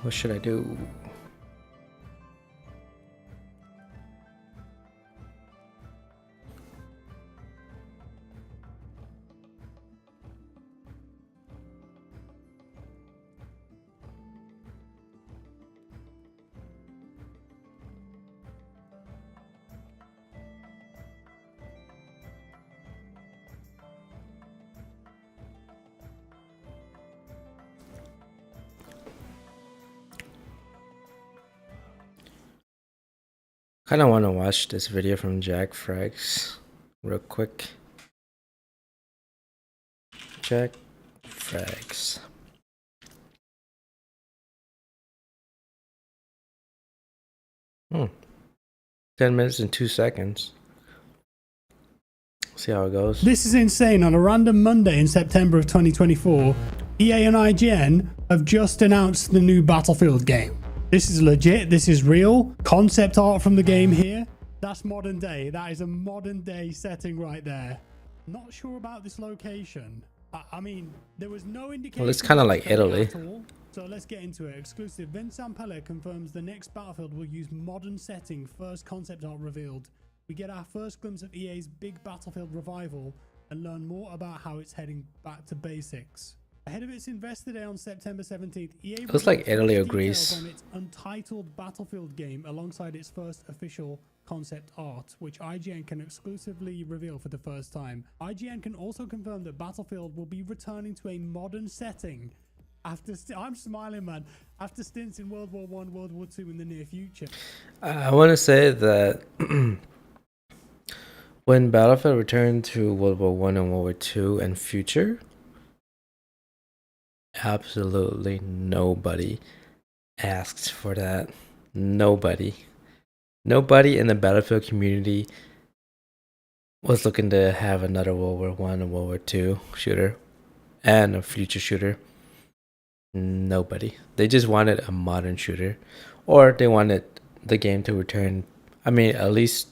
What should I do? Kind of want to watch this video from Jack Frags real quick. Jack Frags. Hmm. 10 minutes and 2 seconds. See how it goes. This is insane. On a random Monday in September of 2024, EA and IGN have just announced the new Battlefield game. This is legit. This is real. Concept art from the game here. That's modern day. That is a modern day setting right there. Not sure about this location. I mean, there was no indication. Well, it's kind of like Italy. So let's get into it. Exclusive. Vince Zampella confirms the next Battlefield will use modern setting. First concept art revealed. We get our first glimpse of EA's big Battlefield revival and learn more about how it's heading back to basics. Ahead of its Investor Day on September 17th, EA looks like Italy or Greece on its untitled Battlefield game alongside its first official concept art, which IGN can exclusively reveal for the first time. IGN can also confirm that Battlefield will be returning to a modern setting after I'm smiling, man. After stints in World War I, World War II in the near future. I want to say that when Battlefield returned to World War I and World War II and future, absolutely nobody asked for that. Nobody in the Battlefield community was looking to have another World War I and World War II shooter and a future shooter. Nobody. They just wanted a modern shooter, or they wanted the game to return. I mean, at least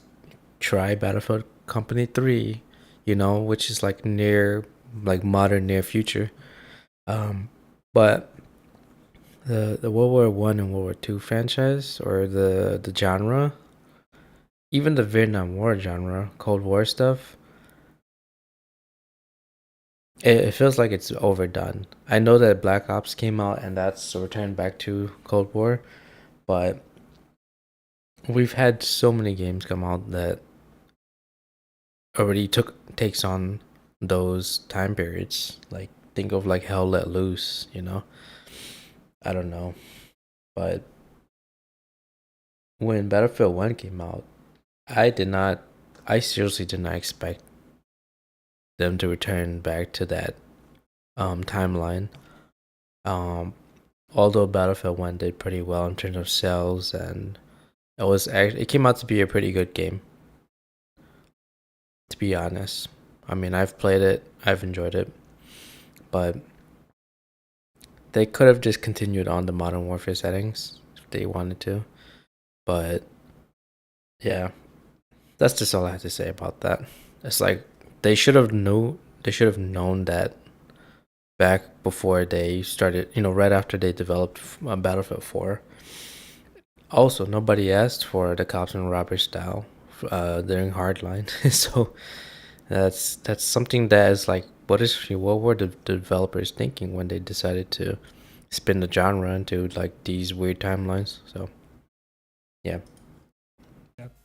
try Battlefield Company 3, you know, which is like modern near future. But the World War I and World War II franchise, or the genre, even the Vietnam War genre, Cold War stuff, it feels like it's overdone. I know that Black Ops came out and that's a return back to Cold War, but we've had so many games come out that already takes on those time periods. Like, think of like Hell Let Loose, you know? I don't know. But when Battlefield 1 came out, I seriously did not expect them to return back to that timeline. Although Battlefield 1 did pretty well in terms of sales, and it came out to be a pretty good game, to be honest. I mean, I've played it, I've enjoyed it, but they could have just continued on the Modern Warfare settings if they wanted to. But yeah, that's just all I have to say about that. It's like they should have known that back before they started, right after they developed Battlefield 4. Also, nobody asked for the cops and robbers style during Hardline. So that's something that is like, what were the developers thinking when they decided to spin the genre into like these weird timelines? So yeah.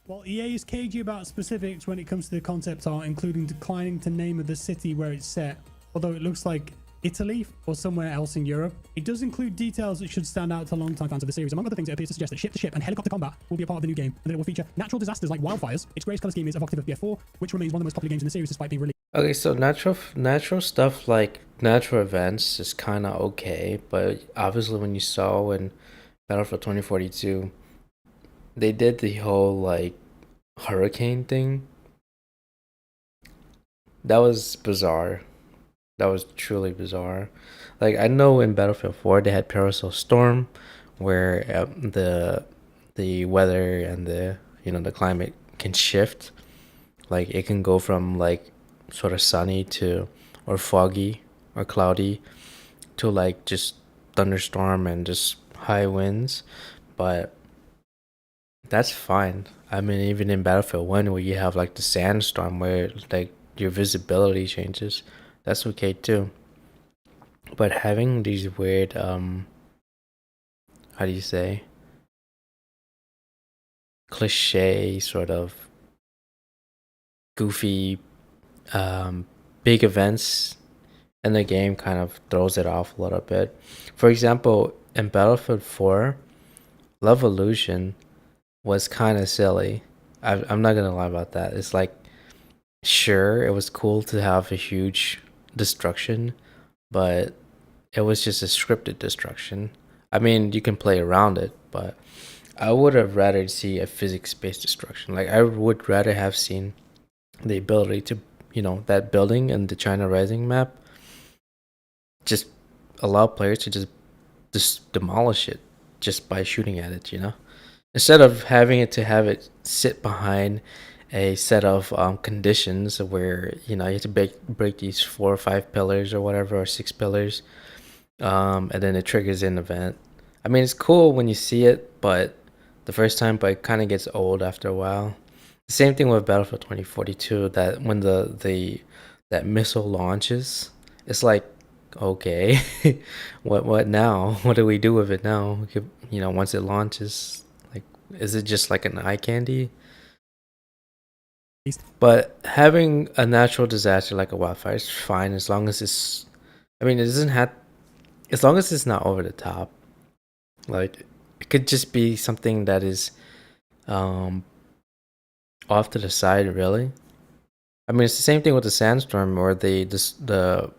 Well, EA is cagey about specifics when it comes to the concept art, including declining to name of the city where it's set, although it looks like Italy or somewhere else in Europe. It does include details that should stand out to long-time fans of the series. Among other things, it appears to suggest that ship-to-ship and helicopter combat will be a part of the new game, and that it will feature natural disasters like wildfires. Its greatest color scheme is evocative of BF4, which remains one of the most popular games in the series despite being released. Okay, so natural stuff like natural events is kind of okay, but obviously when you saw in Battlefield 2042, they did the whole like hurricane thing. That was bizarre. That was truly bizarre. Like, I know in Battlefield 4 they had Parasol Storm, where the weather and the climate can shift. Like, it can go from like sort of sunny to or foggy or cloudy to like just thunderstorm and just high winds, but that's fine. I mean, even in Battlefield 1 where you have like the sandstorm where like your visibility changes, that's okay too. But having these weird how do you say, cliche sort of goofy big events in the game kind of throws it off a little bit. For example, in Battlefield 4, Levolution was kind of silly. I'm not gonna lie about that. It's like, sure, it was cool to have a huge destruction, but it was just a scripted destruction. I mean, you can play around it, but I would have rather see a physics-based destruction. Like, I would rather have seen the ability to, that building in the China Rising map, just allow players to just demolish it just by shooting at it, instead of having it to have it sit behind a set of conditions where you have to break these 4 or 5 pillars or whatever, or 6 pillars, and then it triggers an event. I mean, it's cool when you see it, but the first time, but it kind of gets old after a while. The same thing with Battlefield 2042. That when that missile launches, it's like, okay, what now? What do we do with it now? Once it launches, like, is it just like an eye candy? But having a natural disaster like a wildfire is fine as long as it's. I mean, it doesn't have. As long as it's not over the top. Like, it could just be something that is, off to the side, really. I mean, it's the same thing with the sandstorm or the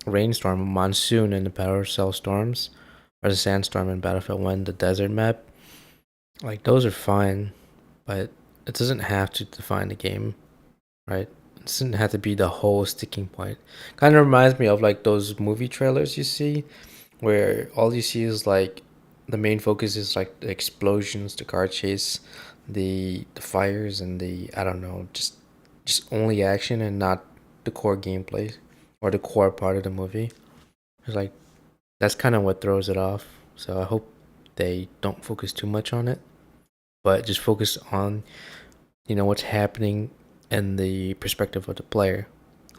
rainstorm, monsoon in the Power Cell Storms, or the sandstorm in Battlefield 1, the desert map. Like, those are fine, but it doesn't have to define the game, right? It doesn't have to be the whole sticking point. Kind of reminds me of like those movie trailers you see, where all you see is like the main focus is like the explosions, the car chase, the fires, and the, I don't know, just only action and not the core gameplay or the core part of the movie. It's like, that's kind of what throws it off. So I hope they don't focus too much on it, but just focus on what's happening in the perspective of the player,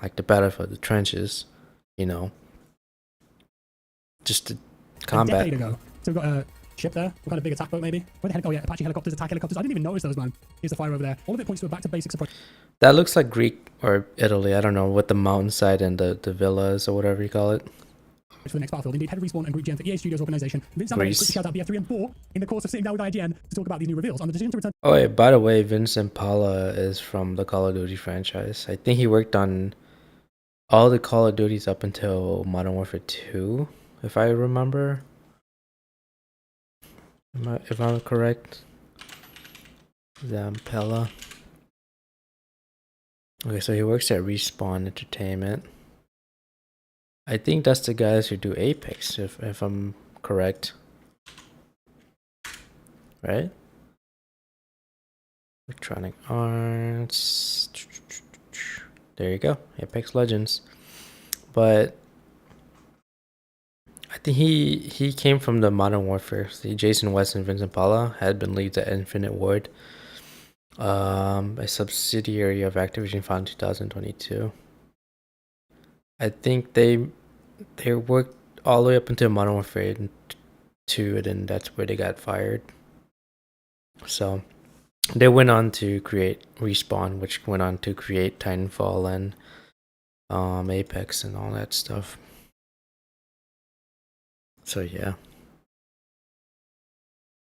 like the battlefield, the trenches, just the combat. A decade ago. So we've got a ship there, what kind of big attack boat maybe? Where the yeah, Apache helicopters, attack helicopters. I didn't even notice those, man. Here's the fire over there. All of it points to a back to basics approach. That looks like Greek or Italy. I don't know, with the mountainside and the villas or whatever you call it. For the next Battlefield. Indeed, head of respawn and group GM for EA Studios organization. Vince Zampella is quick to shout out BF3 and 4 in the course of sitting down with IGN to talk about these new reveals on the decision to return. Oh, yeah, by the way, Vincent Pala is from the Call of Duty franchise. I think he worked on all the Call of Duties up until Modern Warfare 2, if I remember. If I'm correct. Zampella. Okay, so he works at Respawn Entertainment. I think that's the guys who do Apex, if I'm correct. Right? Electronic Arts. There you go. Apex Legends. But I think he came from the Modern Warfare. See, Jason West and Vincent Pala had been leads at Infinite Ward, a subsidiary of Activision founded in 2022. I think they worked all the way up until Modern Warfare 2, and then that's where they got fired. So they went on to create Respawn, which went on to create Titanfall and Apex and all that stuff. So yeah,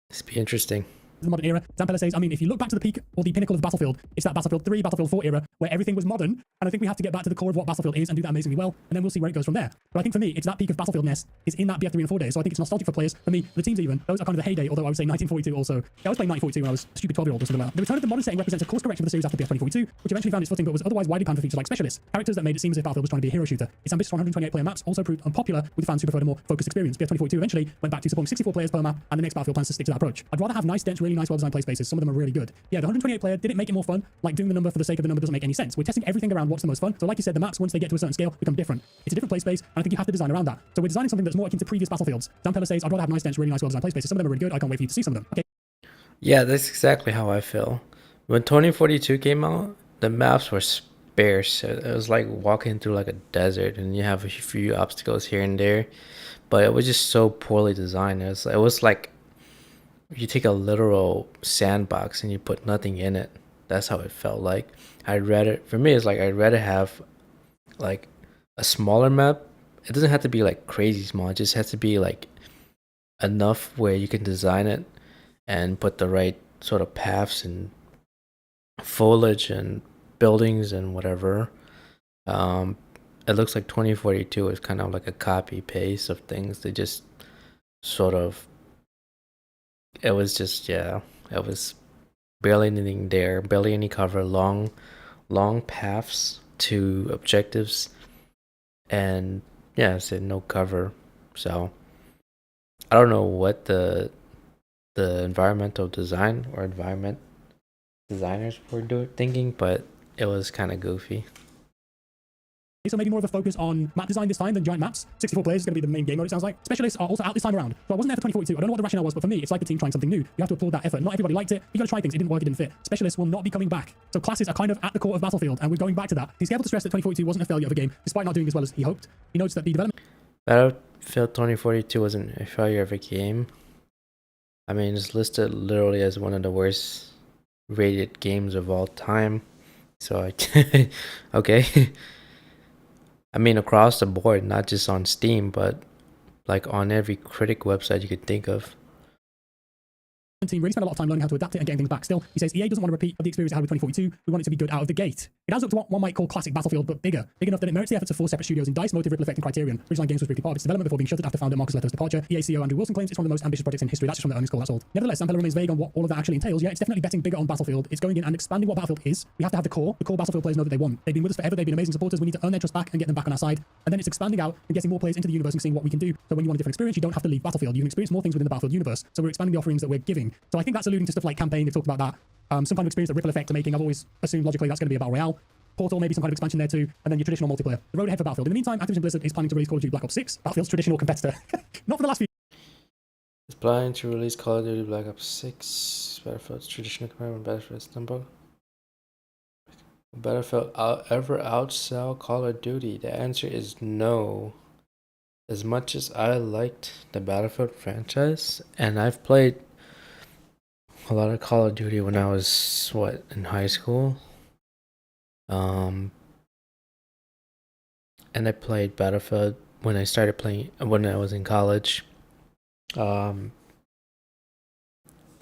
this be interesting. The modern era. Zampella says, I mean, if you look back to the peak or the pinnacle of Battlefield, it's that Battlefield 3, Battlefield 4 era where everything was modern, and I think we have to get back to the core of what Battlefield is and do that amazingly well, and then we'll see where it goes from there. But I think for me, it's that peak of Battlefieldness is in that BF3 and 4 days, so I think it's nostalgic for players. For me, the teams even, those are kind of the heyday, although I would say 1942 also. I was playing 1942 when I was a stupid 12-year-old or something like that. The return of the modern setting represents a course correction for the series after BF 2042, which eventually found its footing but was otherwise widely panned for features like specialists, characters that made it seem as if Battlefield was trying to be a hero shooter. Its ambitious 128 player maps also proved unpopular with fans who preferred a more focused experience. BF 2042 eventually went back to supporting 64 players per map, and the next Battlefield plans to stick to that approach. I'd rather have nice, dense, really really nice, well-designed play spaces. Some of them are really good. Yeah, the 128 player, did it make it more fun? Like, doing the number for the sake of the number doesn't make any sense. We're testing everything around what's the most fun. So like you said, the maps, once they get to a certain scale, become different. It's a different play space, and I think you have to design around that. So we're designing something that's more akin to previous Battlefields. Zampeller says, I'd rather have nice, dense, really nice, well-designed play spaces. Some of them are really good. I can't wait for you to see some of them. Okay. Yeah, that's exactly how I feel. When 2042 came out, the maps were sparse. It was like walking through like a desert, and you have a few obstacles here and there, but it was just so poorly designed. It was like you take a literal sandbox and you put nothing in it. That's how it felt like. For me, it's like I'd rather have like a smaller map. It doesn't have to be like crazy small. It just has to be like enough where you can design it and put the right sort of paths and foliage and buildings and whatever. Um, it looks like 2042 is kind of like a copy paste of things. They just sort of, it was just, yeah, it was barely anything there, barely any cover, long paths to objectives, and yeah, I said no cover. So I don't know what the environmental design or environment designers were thinking, but it was kind of goofy. So maybe more of a focus on map design this time than giant maps. 64 players is going to be the main game mode, it sounds like. Specialists are also out this time around. So I wasn't there for 2042. I don't know what the rationale was, but for me, it's like the team trying something new. You have to applaud that effort. Not everybody liked it. You got to try things. It didn't work, it didn't fit. Specialists will not be coming back. So classes are kind of at the core of Battlefield, and we're going back to that. He's careful to stress that 2042 wasn't a failure of a game, despite not doing as well as he hoped. He notes that the development... Battlefield 2042 wasn't a failure of a game. I mean, it's listed literally as one of the worst rated games of all time. So okay. I mean, across the board, not just on Steam, but like on every critic website you could think of. Team really spent a lot of time learning how to adapt it and getting things back. Still, he says EA doesn't want to repeat the experience it had with 2042. We want it to be good out of the gate. It adds up to what one might call classic Battlefield, but big enough that it merits the efforts of 4 separate studios in DICE, Motive, Ripple Effect, and Criterion. Ridgeline Games was briefly part of its development before being shuttered after founder Marcus Leto's departure. EA CEO Andrew Wilson claims it's one of the most ambitious projects in history. That's just from the earnings call, that's all. Nevertheless, Zampeller remains vague on what all of that actually entails. Yeah, it's definitely betting bigger on Battlefield. It's going in and expanding what Battlefield is. We have to have the core. The core Battlefield players know that they want. They've been with us forever. They've been amazing supporters. We need to earn their trust back and get them back on our side. And then it's expanding out and getting more players into the universe and seeing what we can do. So when you want a different experience, you don't have to leave Battlefield. You can experience more things within the Battlefield universe. So we're expanding the offerings that we're giving. So I think that's alluding to stuff like campaign. They've talked about that. Some kind of experience that Ripple Effect are making. I've always assumed logically that's going to be a Battle Royale. Portal, maybe some kind of expansion there too, and then your traditional multiplayer. The road ahead for Battlefield. In the meantime, Activision Blizzard is planning to release Call of Duty Black Ops 6, Battlefield's traditional competitor. Not for the last few. It's planning to release Call of Duty Black Ops 6, Battlefield's traditional competitor, Battlefield's number. Battlefield ever outsell Call of Duty? The answer is no. As much as I liked the Battlefield franchise, and I've played a lot of Call of Duty when I was in high school. And I played Battlefield when I started playing when I was in college. I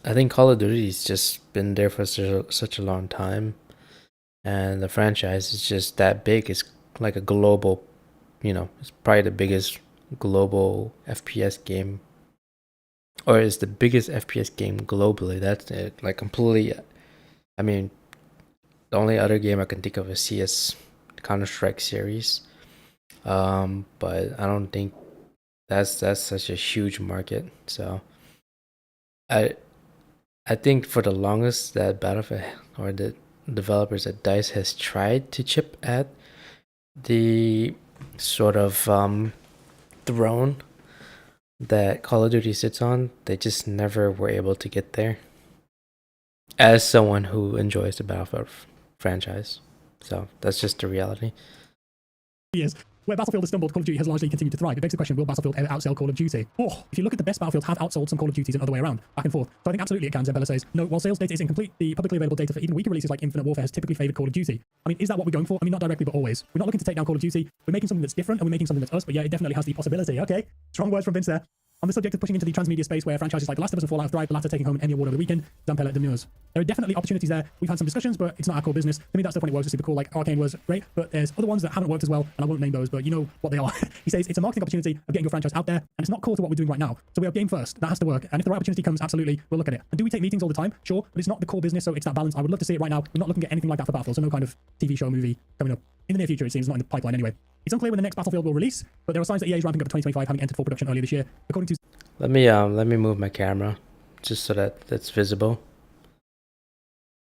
think Call of Duty's just been there for such a long time, and the franchise is just that big. It's like a global, it's probably the biggest global FPS game, or is the biggest FPS game globally. That's it. Like completely. I mean, the only other game I can think of is CS, Counter-Strike series. But I don't think that's such a huge market. So I think for the longest that Battlefield or the developers at DICE has tried to chip at the sort of throne that Call of Duty sits on, they just never were able to get there. As someone who enjoys the Battlefield franchise, so that's just the reality. Yes. Where Battlefield has stumbled, Call of Duty has largely continued to thrive. It begs the question, will Battlefield ever outsell Call of Duty? Oh, if you look at the best Battlefields have outsold some Call of Duties and other way around, back and forth. So I think absolutely it can, Zembella says. No, while sales data is incomplete, the publicly available data for even weaker releases like Infinite Warfare has typically favored Call of Duty. I mean, is that what we're going for? I mean, not directly, but always. We're not looking to take down Call of Duty. We're making something that's different, and we're making something that's us, but yeah, it definitely has the possibility. Okay, strong words from Vince there. On the subject of pushing into the transmedia space where franchises like The Last of Us and Fallout thrive, the latter taking home an Emmy Award over the weekend, Zampeller demurs. There are definitely opportunities there. We've had some discussions, but it's not our core business. To me, that stuff when it works is super cool, like Arcane was great, but there's other ones that haven't worked as well, and I won't name those, but you know what they are. He says it's a marketing opportunity of getting your franchise out there, and it's not core to what we're doing right now. So we are game first. That has to work. And if the right opportunity comes, absolutely, we'll look at it. And do we take meetings all the time? Sure, but it's not the core business, so it's that balance. I would love to see it right now. We're not looking at anything like that for Battlefield, so no kind of TV show, movie coming up. In the near future, it seems, not in the pipeline anyway. It's unclear when the next Battlefield will release, but there are signs that EA is ramping up for 2025, having entered full production earlier this year. According to... Let me move my camera just so that that's visible.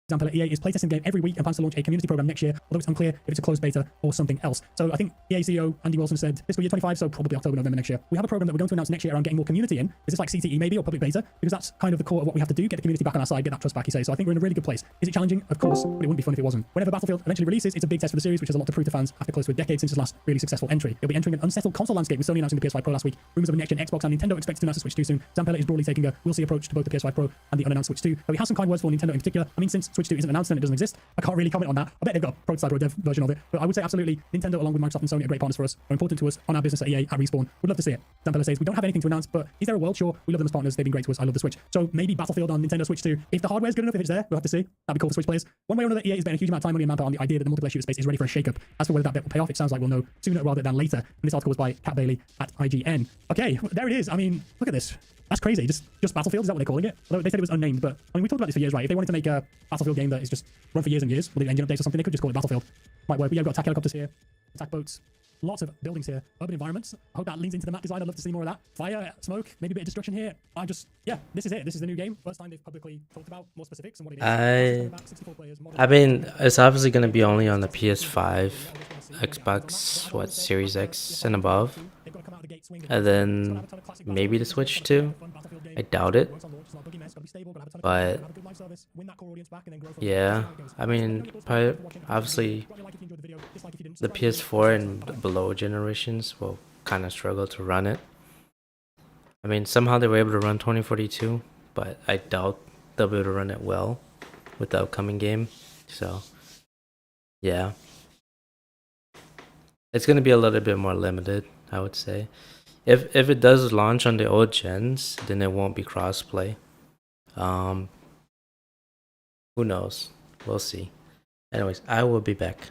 Example, EA is playtesting the game every week and plans to launch a community program next year, although it's unclear if it's a closed beta or something else. So I think EA CEO Andy Wilson said fiscal year 25, so probably October, November next year. We have a program that we're going to announce next year around getting more community in. Is this like CTE maybe or public beta? Because that's kind of the core of what we have to do, get the community back on our side, get that trust back, he says. So I think we're in a really good place. Is it challenging? Of course, but it wouldn't be fun if it wasn't. Whenever Battlefield eventually releases, it's a big test for the series, which has a lot to prove to fans after close to a decade since its last really successful entry. It'll be entering an unsettled console landscape with Sony announcing the PS5 Pro last week. Rumors of a next-gen Xbox and Nintendo expected to announce the Switch 2 soon. Zampella is broadly taking a we'll see approach to both the PS5 Pro and the unannounced Switch 2. Though he has some kind words for Nintendo in particular. I mean, since Switch 2 isn't announced and it doesn't exist, I can't really comment on that. I bet they've got a prototype or a dev version of it. But I would say absolutely, Nintendo along with Microsoft and Sony are great partners for us, are important to us on our business at EA, at Respawn. Would love to see it. Zampella says, we don't have anything to announce, but is there a world? Sure, we love them as partners. They've been great to us. I love the Switch. So maybe Battlefield on Nintendo Switch 2. If the hardware's good enough, if it's there, we'll have to see. That'd be cool for Switch players. One way or another, EA is spending a huge amount of time, money, and manpower on the idea that the multiplayer shooter space is ready for a shake-up. As for whether that bet will pay off, it sounds like we'll know sooner rather than later. And this article was by Kat Bailey at IGN. Okay, there it is. I mean, look at this. That's crazy. Just Battlefield, is that what they're calling it? Although they said it was unnamed, but I mean, we talked about this for years, right? If they wanted to make a Battlefield game that is just run for years and years, with engine updates or something, they could just call it Battlefield. Might work. But yeah, we've got attack helicopters here, attack boats, lots of buildings here, urban environments. I hope that leans into the map design. I'd love to see more of that. Fire, smoke, maybe a bit of destruction here. Yeah, this is it. This is the new game. First time they've publicly talked about more specifics and what it is. I mean, it's obviously going to be only on the PS5, Xbox, Series X and above. And then maybe the Switch 2. I doubt it. But yeah, I mean, obviously the PS4 and below generations will kind of struggle to run it. I mean, somehow they were able to run 2042, but I doubt they'll be able to run it well with the upcoming game. So yeah, it's going to be a little bit more limited, I would say. If it does launch on the old gens, then it won't be crossplay. Who knows? We'll see. Anyways, I will be back.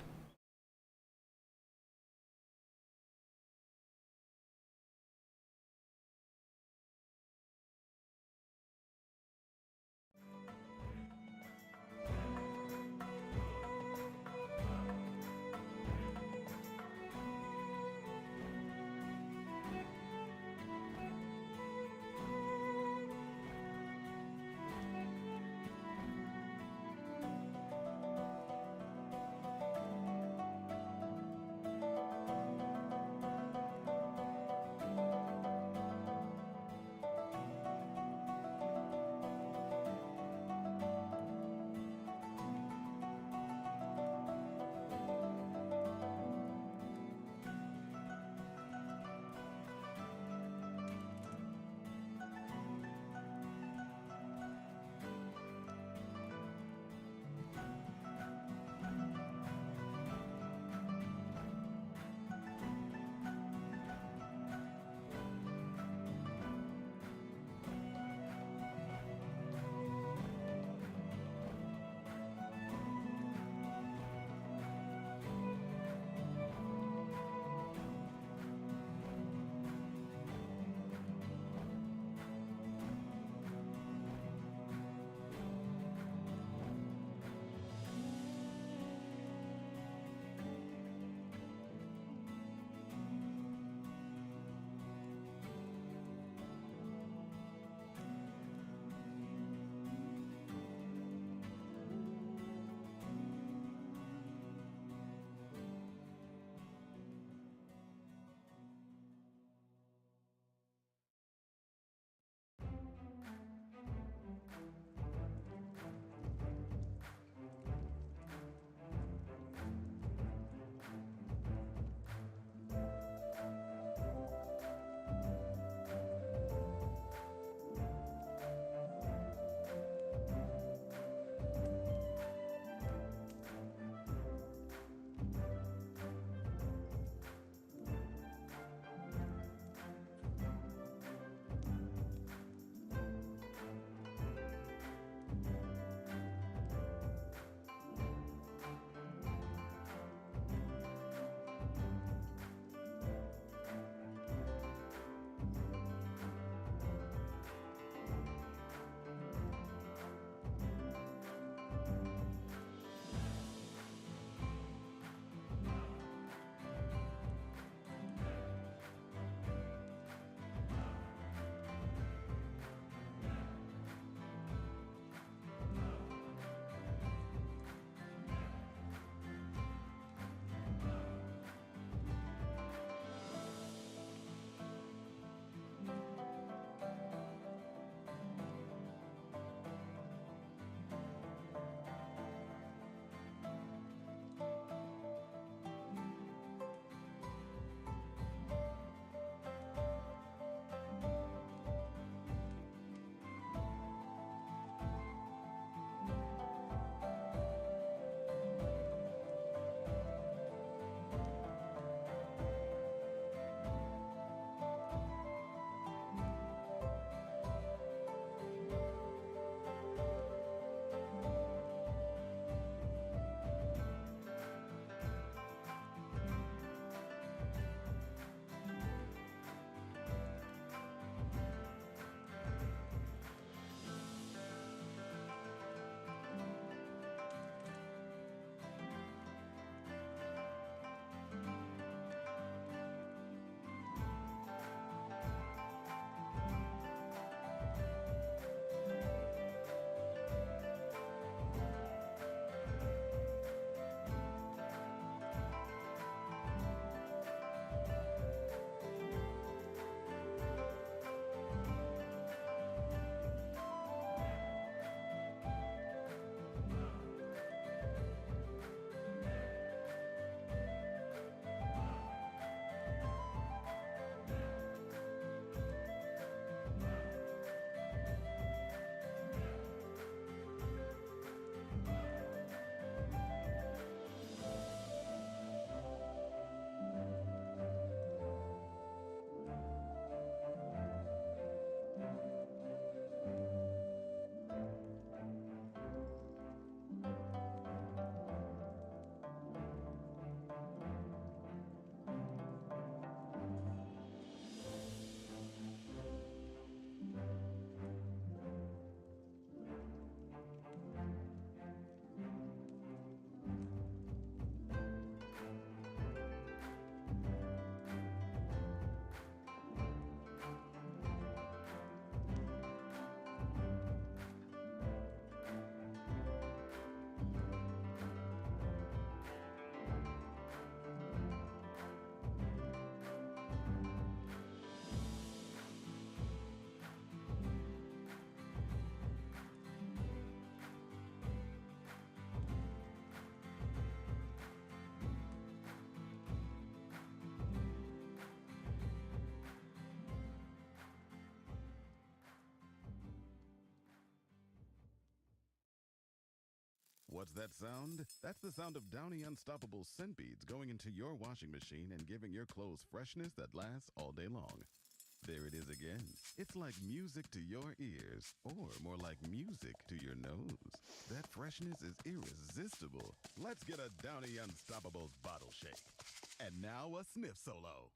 What's that sound? That's the sound of Downy Unstoppable scent beads going into your washing machine and giving your clothes freshness that lasts all day long. There it is again. It's like music to your ears, or more like music to your nose. That freshness is irresistible. Let's get a Downy Unstoppables bottle shake. And now a sniff solo.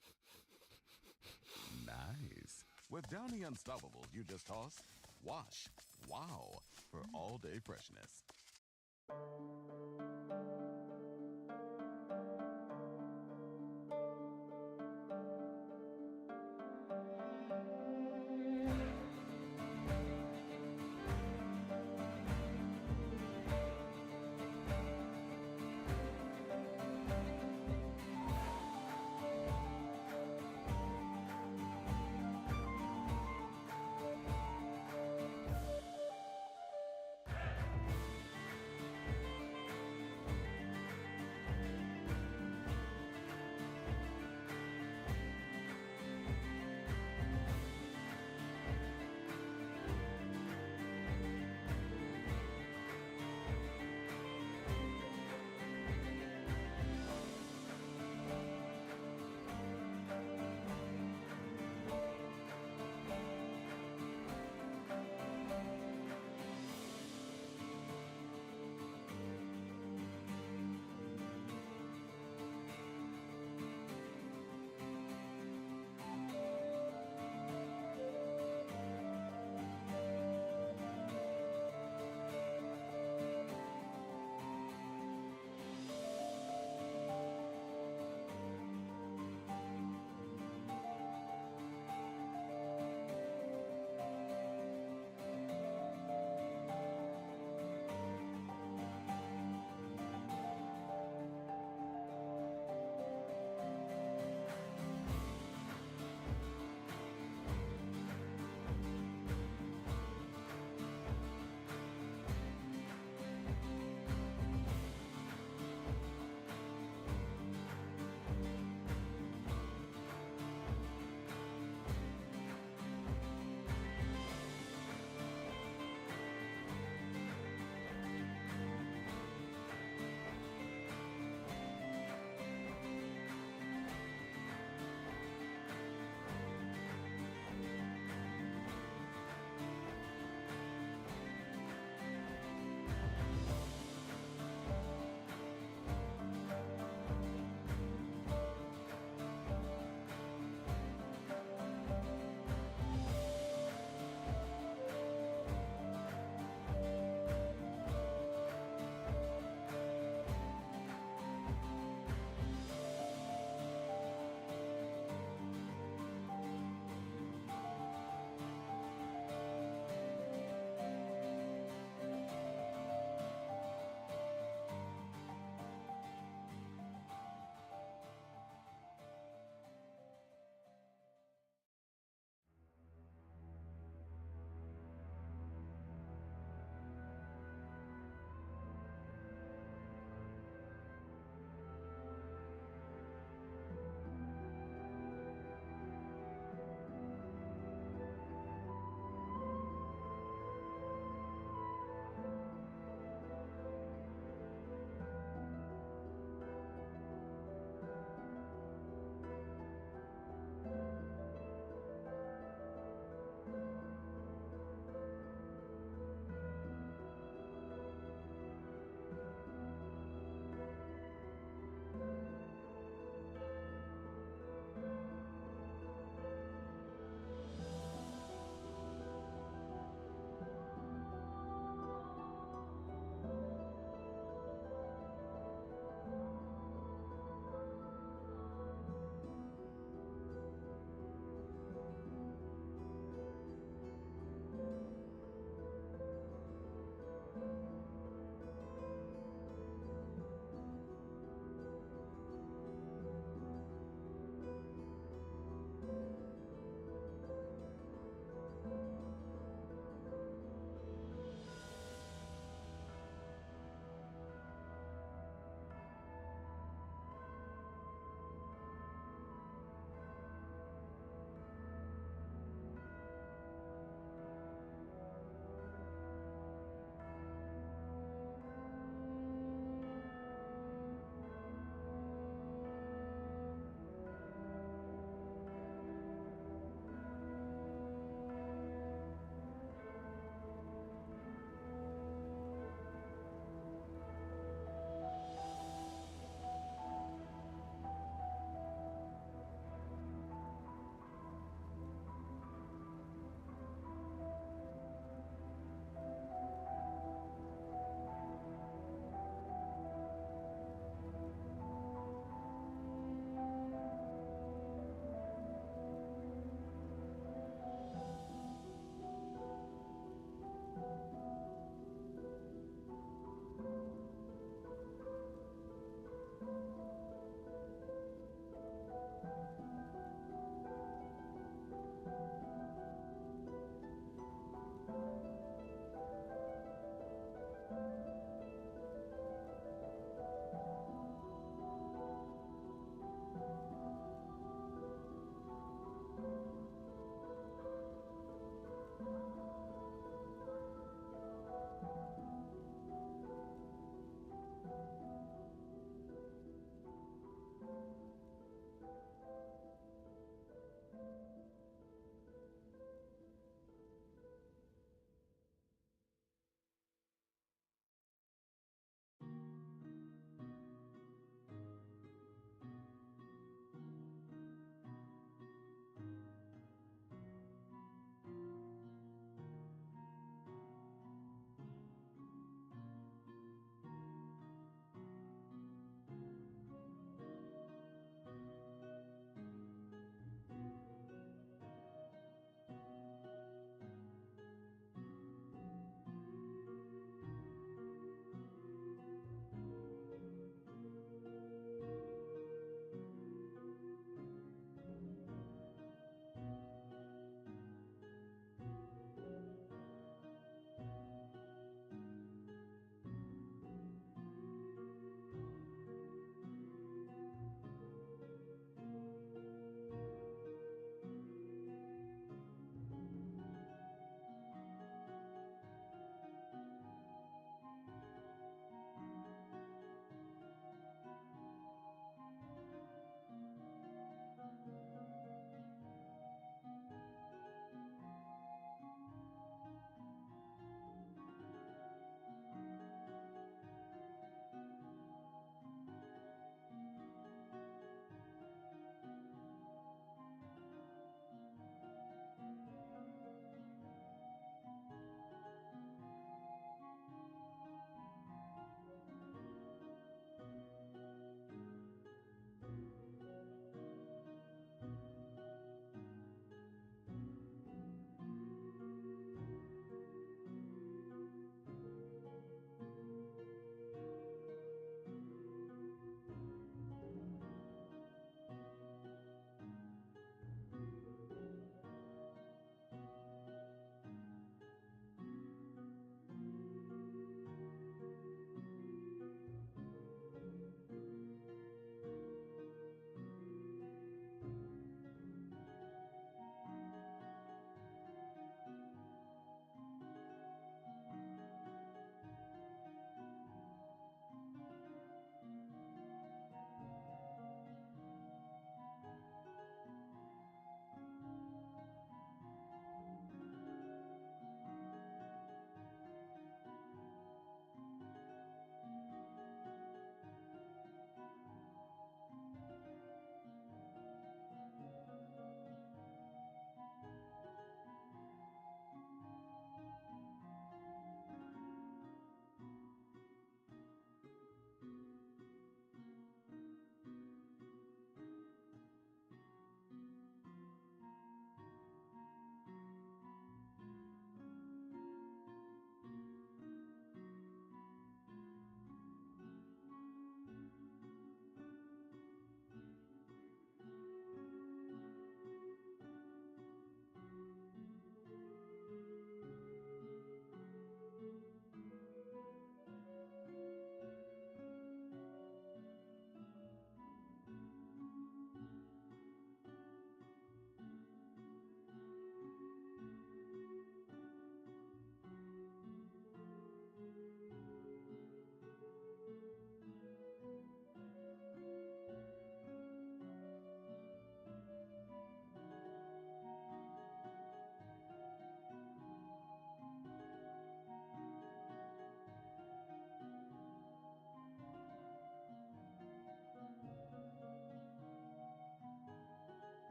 Nice. With Downy Unstoppables, you just toss, wash, wow, for all day freshness.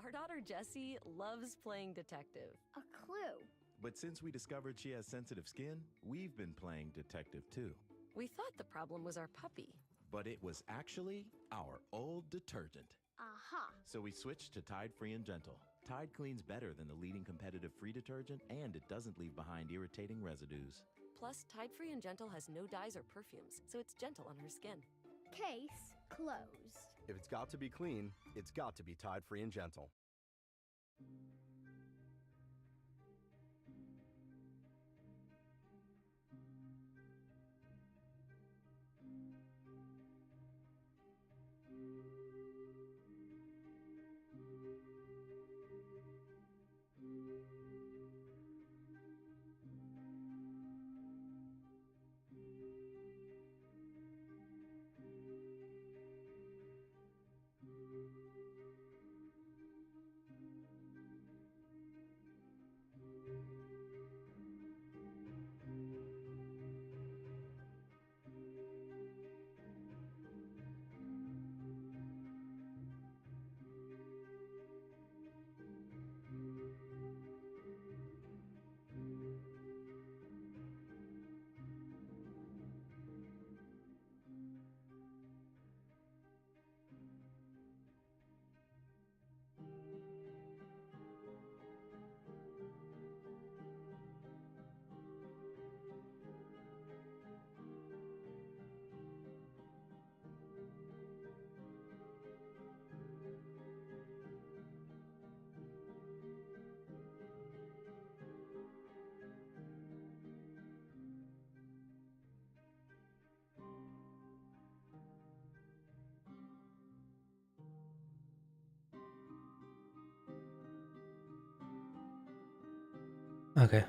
Our daughter Jessie loves playing detective. A clue. But since we discovered she has sensitive skin, we've been playing detective too. We thought the problem was our puppy. But it was actually our old detergent. Aha. So we switched to Tide Free and Gentle. Tide cleans better than the leading competitive free detergent, and it doesn't leave behind irritating residues. Plus, Tide Free and Gentle has no dyes or perfumes, so it's gentle on her skin. Case closed. If it's got to be clean, it's got to be Tide Free and Gentle. Okay.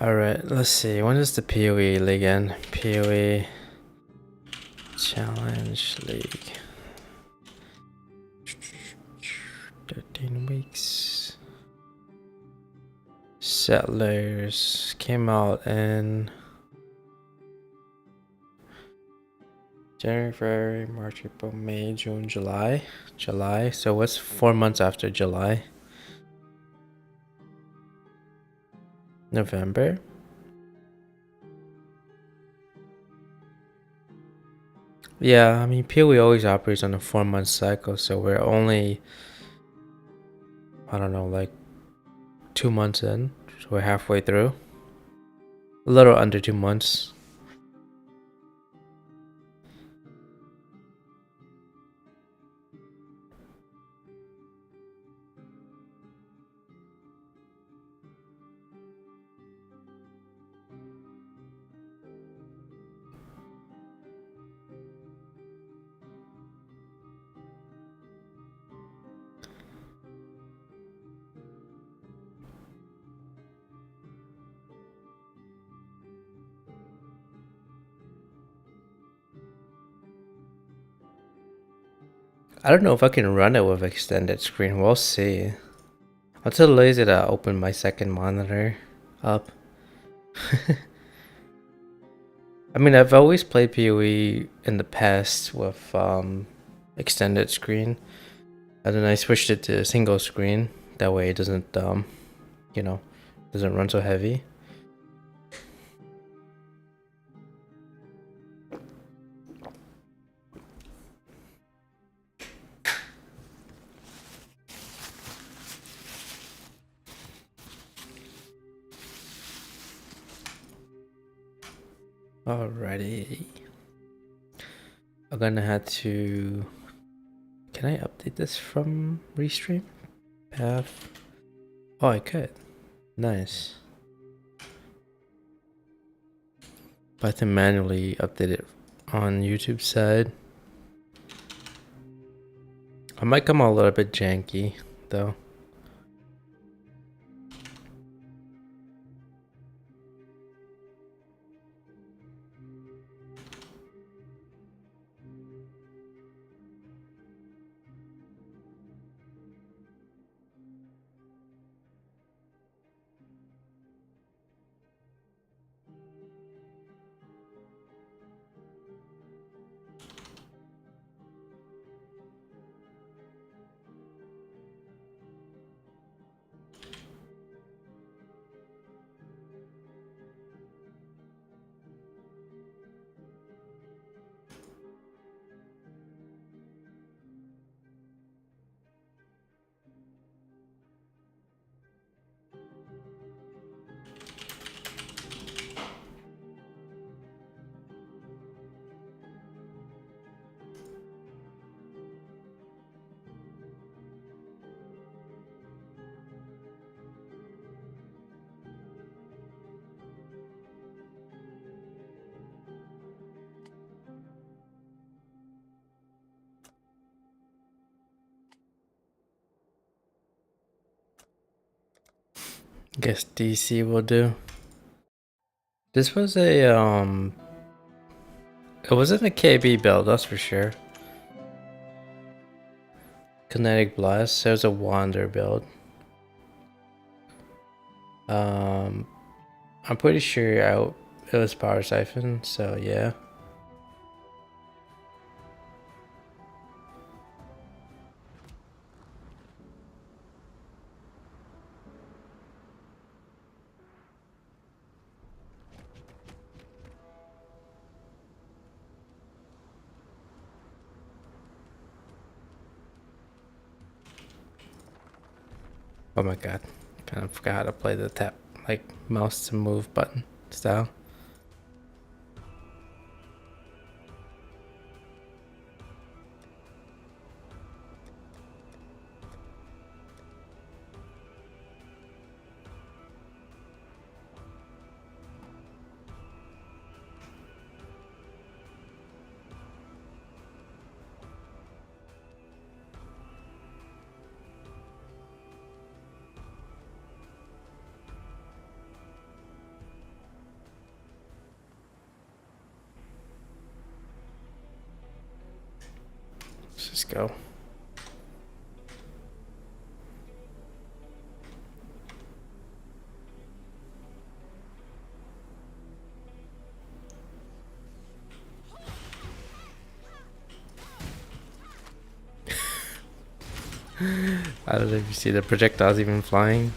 Alright, let's see. When is the PoE league end? PoE Challenge League. 13 weeks. Settlers came out in January, February, March, April, May, June, July. July. So what's 4 months after July? November. Yeah, I mean PoE always operates on a 4 month cycle, so we're only, I don't know, like 2 months in. So we're halfway through. A little under 2 months. I don't know if I can run it with extended screen. We'll see. I'm too lazy to open my second monitor up. I mean, I've always played PoE in the past with extended screen, and then I switched it to single screen. That way, it doesn't doesn't run so heavy. Alrighty. I'm gonna have to. Can I update this from Restream? Path. Oh, I could. Nice. But I have to manually update it on YouTube side. I might come out a little bit janky, though. Guess DC will do. This was a it wasn't a KB build, that's for sure. Kinetic Blast, there's a Wander build. I'm pretty sure it was Power Siphon, so yeah. Oh my god, kind of forgot how to play the tap, like mouse to move button style. Let's just go. I don't know if you see the projectiles even flying.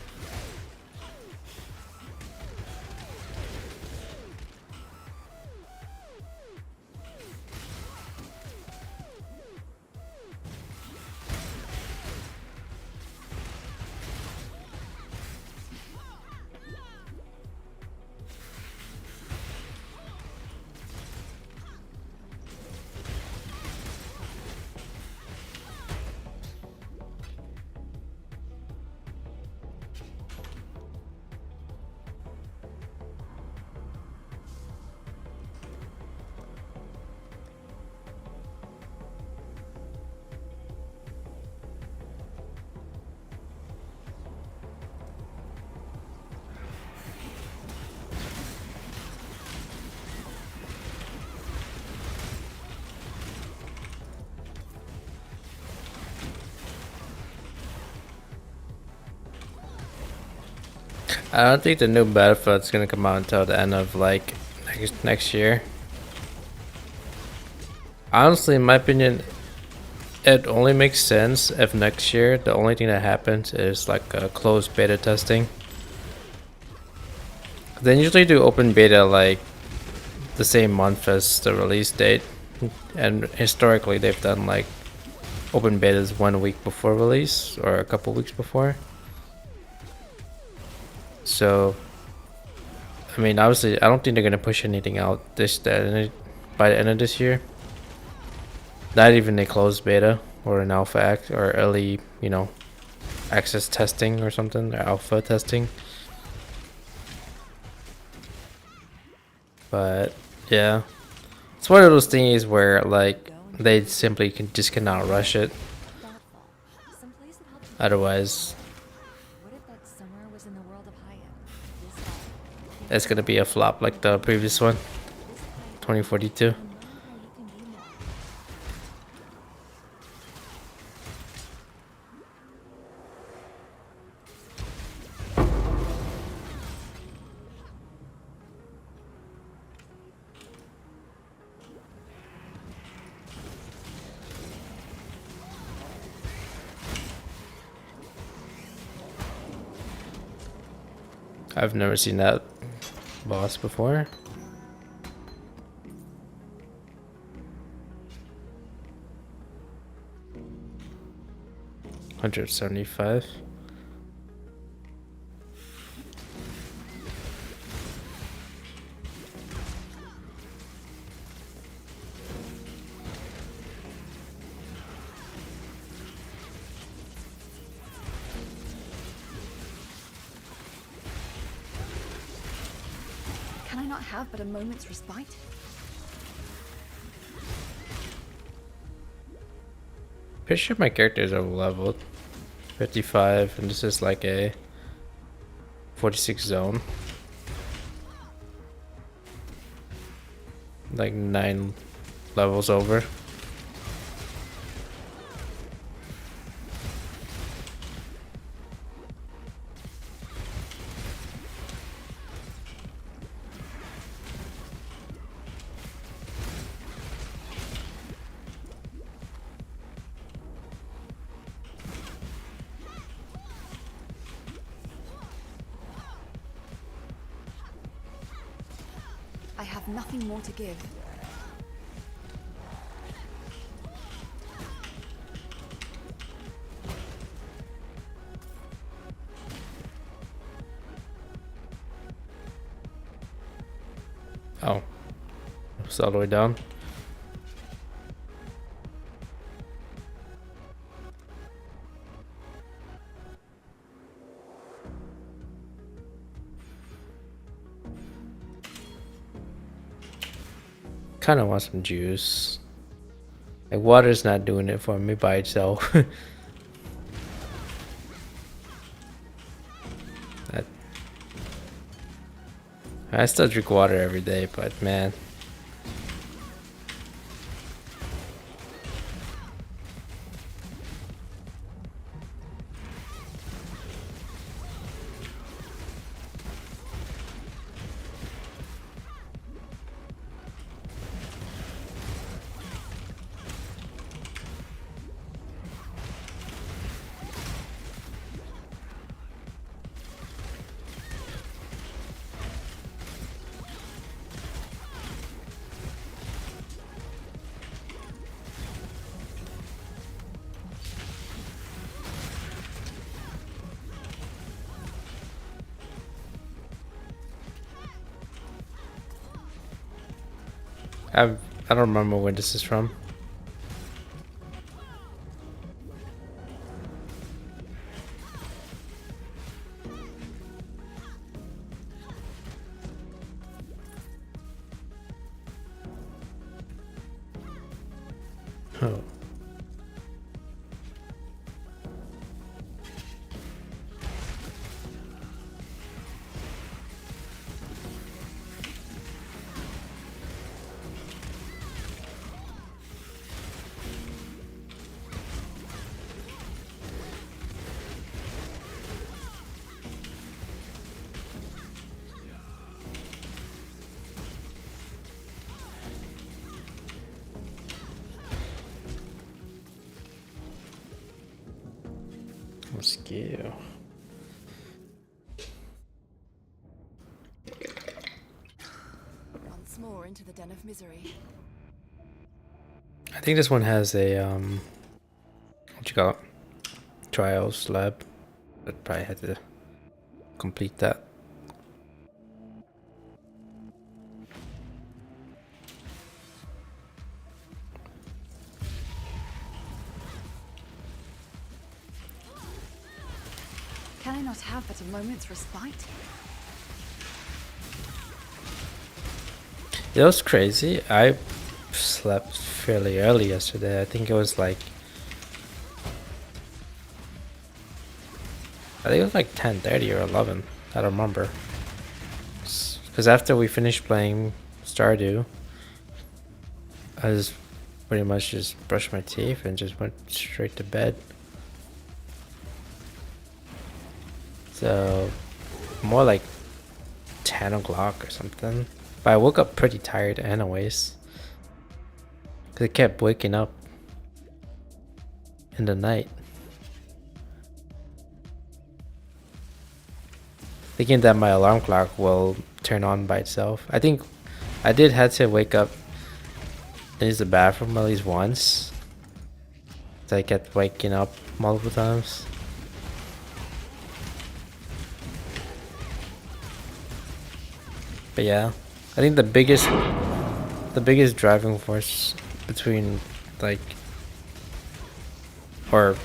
I don't think the new Battlefield's gonna come out until the end of like next year. Honestly, in my opinion, it only makes sense if next year the only thing that happens is like a closed beta testing. They usually do open beta like the same month as the release date, and historically they've done like open betas 1 week before release or a couple weeks before. So, I mean, obviously, I don't think they're gonna push anything out by the end of this year. Not even a closed beta or an alpha or early, access testing or something, or alpha testing. But yeah, it's one of those things where like they simply cannot rush it. Someplace that helps. Otherwise, What if that somewhere was in the world of Hyatt? it's gonna be a flop like the previous one, 2042. I've never seen that boss before. $175. Can I not have but a moment's respite? Pretty sure my character is over leveled. 55, and this is like a 46 zone. Like 9 levels over. I have nothing more to give. Oh. It's all the way down. Kind of want some juice. Like, water's not doing it for me by itself. I still drink water every day, but man. I don't remember where this is from. Oh. Let's go. Once more into the den of misery. I think this one has a what you call it? Trials lab. But probably had to complete that. Can I not have but a moment's respite? It was crazy. I slept fairly early yesterday. I think it was like 10:30 or 11. I don't remember. Because after we finished playing Stardew, I just pretty much just brushed my teeth and just went straight to bed. So more like 10 o'clock or something. But I woke up pretty tired anyways. Because I kept waking up in the night. Thinking that my alarm clock will turn on by itself. I think I did have to wake up and use the bathroom at least once. So I kept waking up multiple times. But yeah, I think the biggest driving force between like, or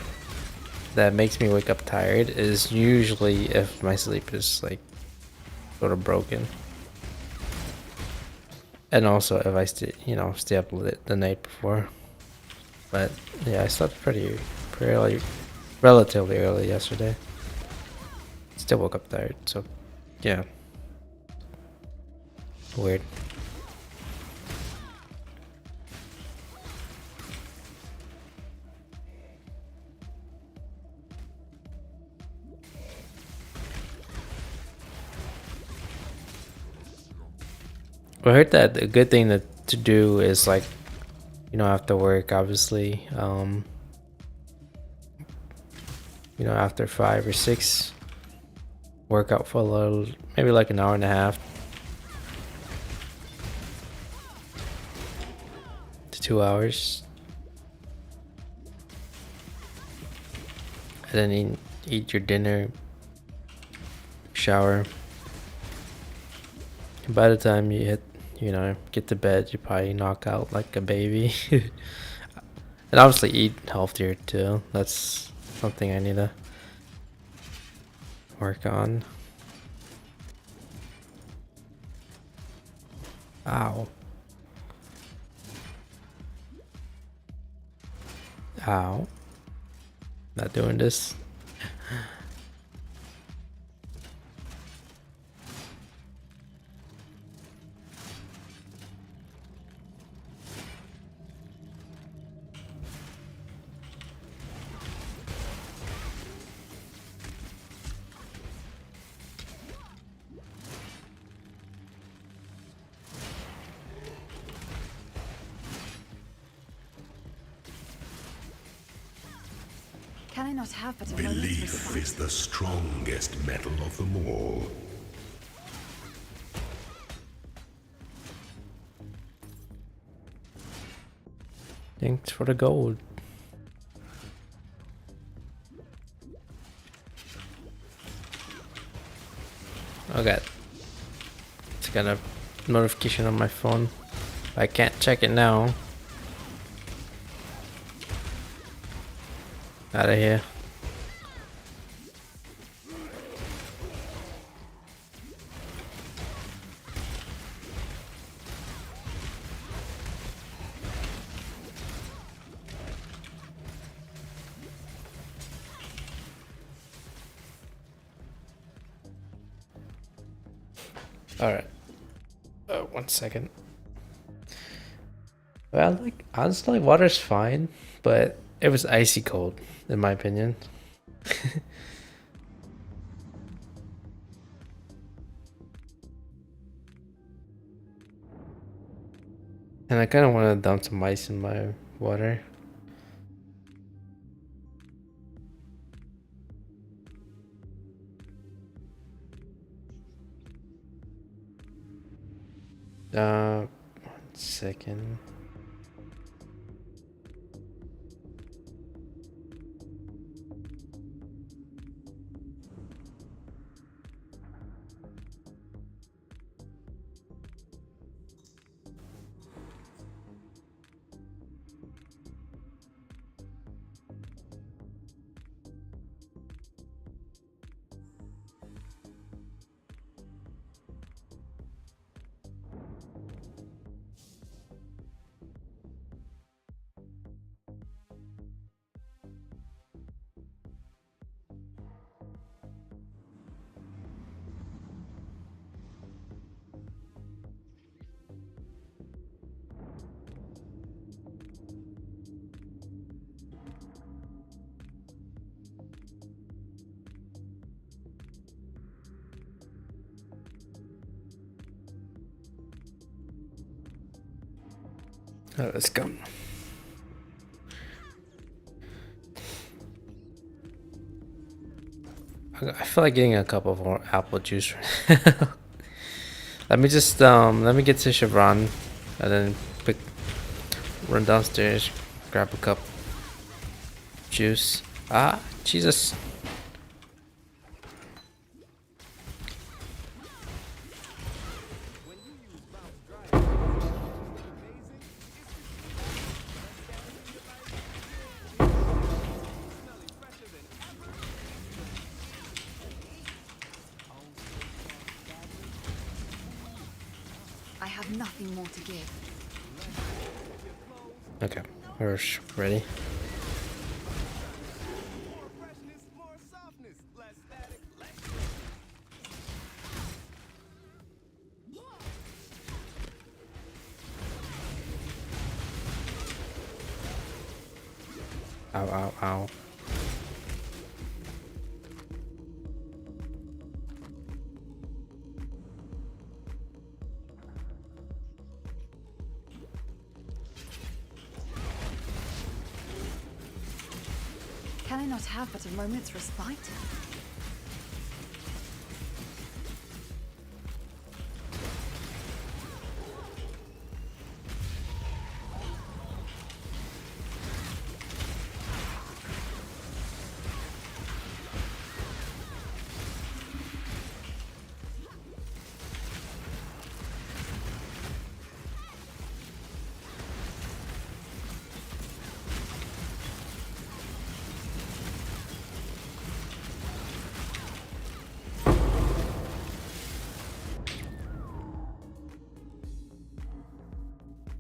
that makes me wake up tired is usually if my sleep is like sort of broken, and also if I stay up late the night before. But yeah, I slept pretty early, relatively early yesterday. Still woke up tired, so Yeah. Weird. I heard that a good thing to do is like, you know, after work, obviously, you know, after 5 or 6, work out for a little, maybe like an hour and a half to 2 hours, and then eat your dinner, shower. And by the time you hit, you know, get to bed, you probably knock out like a baby. And obviously eat healthier too. That's something I need to work on. Ow. Ow. Not doing this. Can I not have but a moment's Belief respite? is the strongest metal of them all. Thanks for the gold. Okay. It's got a notification on my phone. I can't check it now. Out of here. Alright. 1 second. Well, like, honestly, water's fine, but it was icy cold, in my opinion. And I kind of want to dump some ice in my water. Uh, 1 second. Oh, let's go. I feel like getting a cup of more apple juice right now. Let me get to Chevron and then run downstairs, grab a cup of juice. Ah, Jesus. I have nothing more to give. Okay, we're ready. Ow, ow, ow. Can I not have but a moment's respite?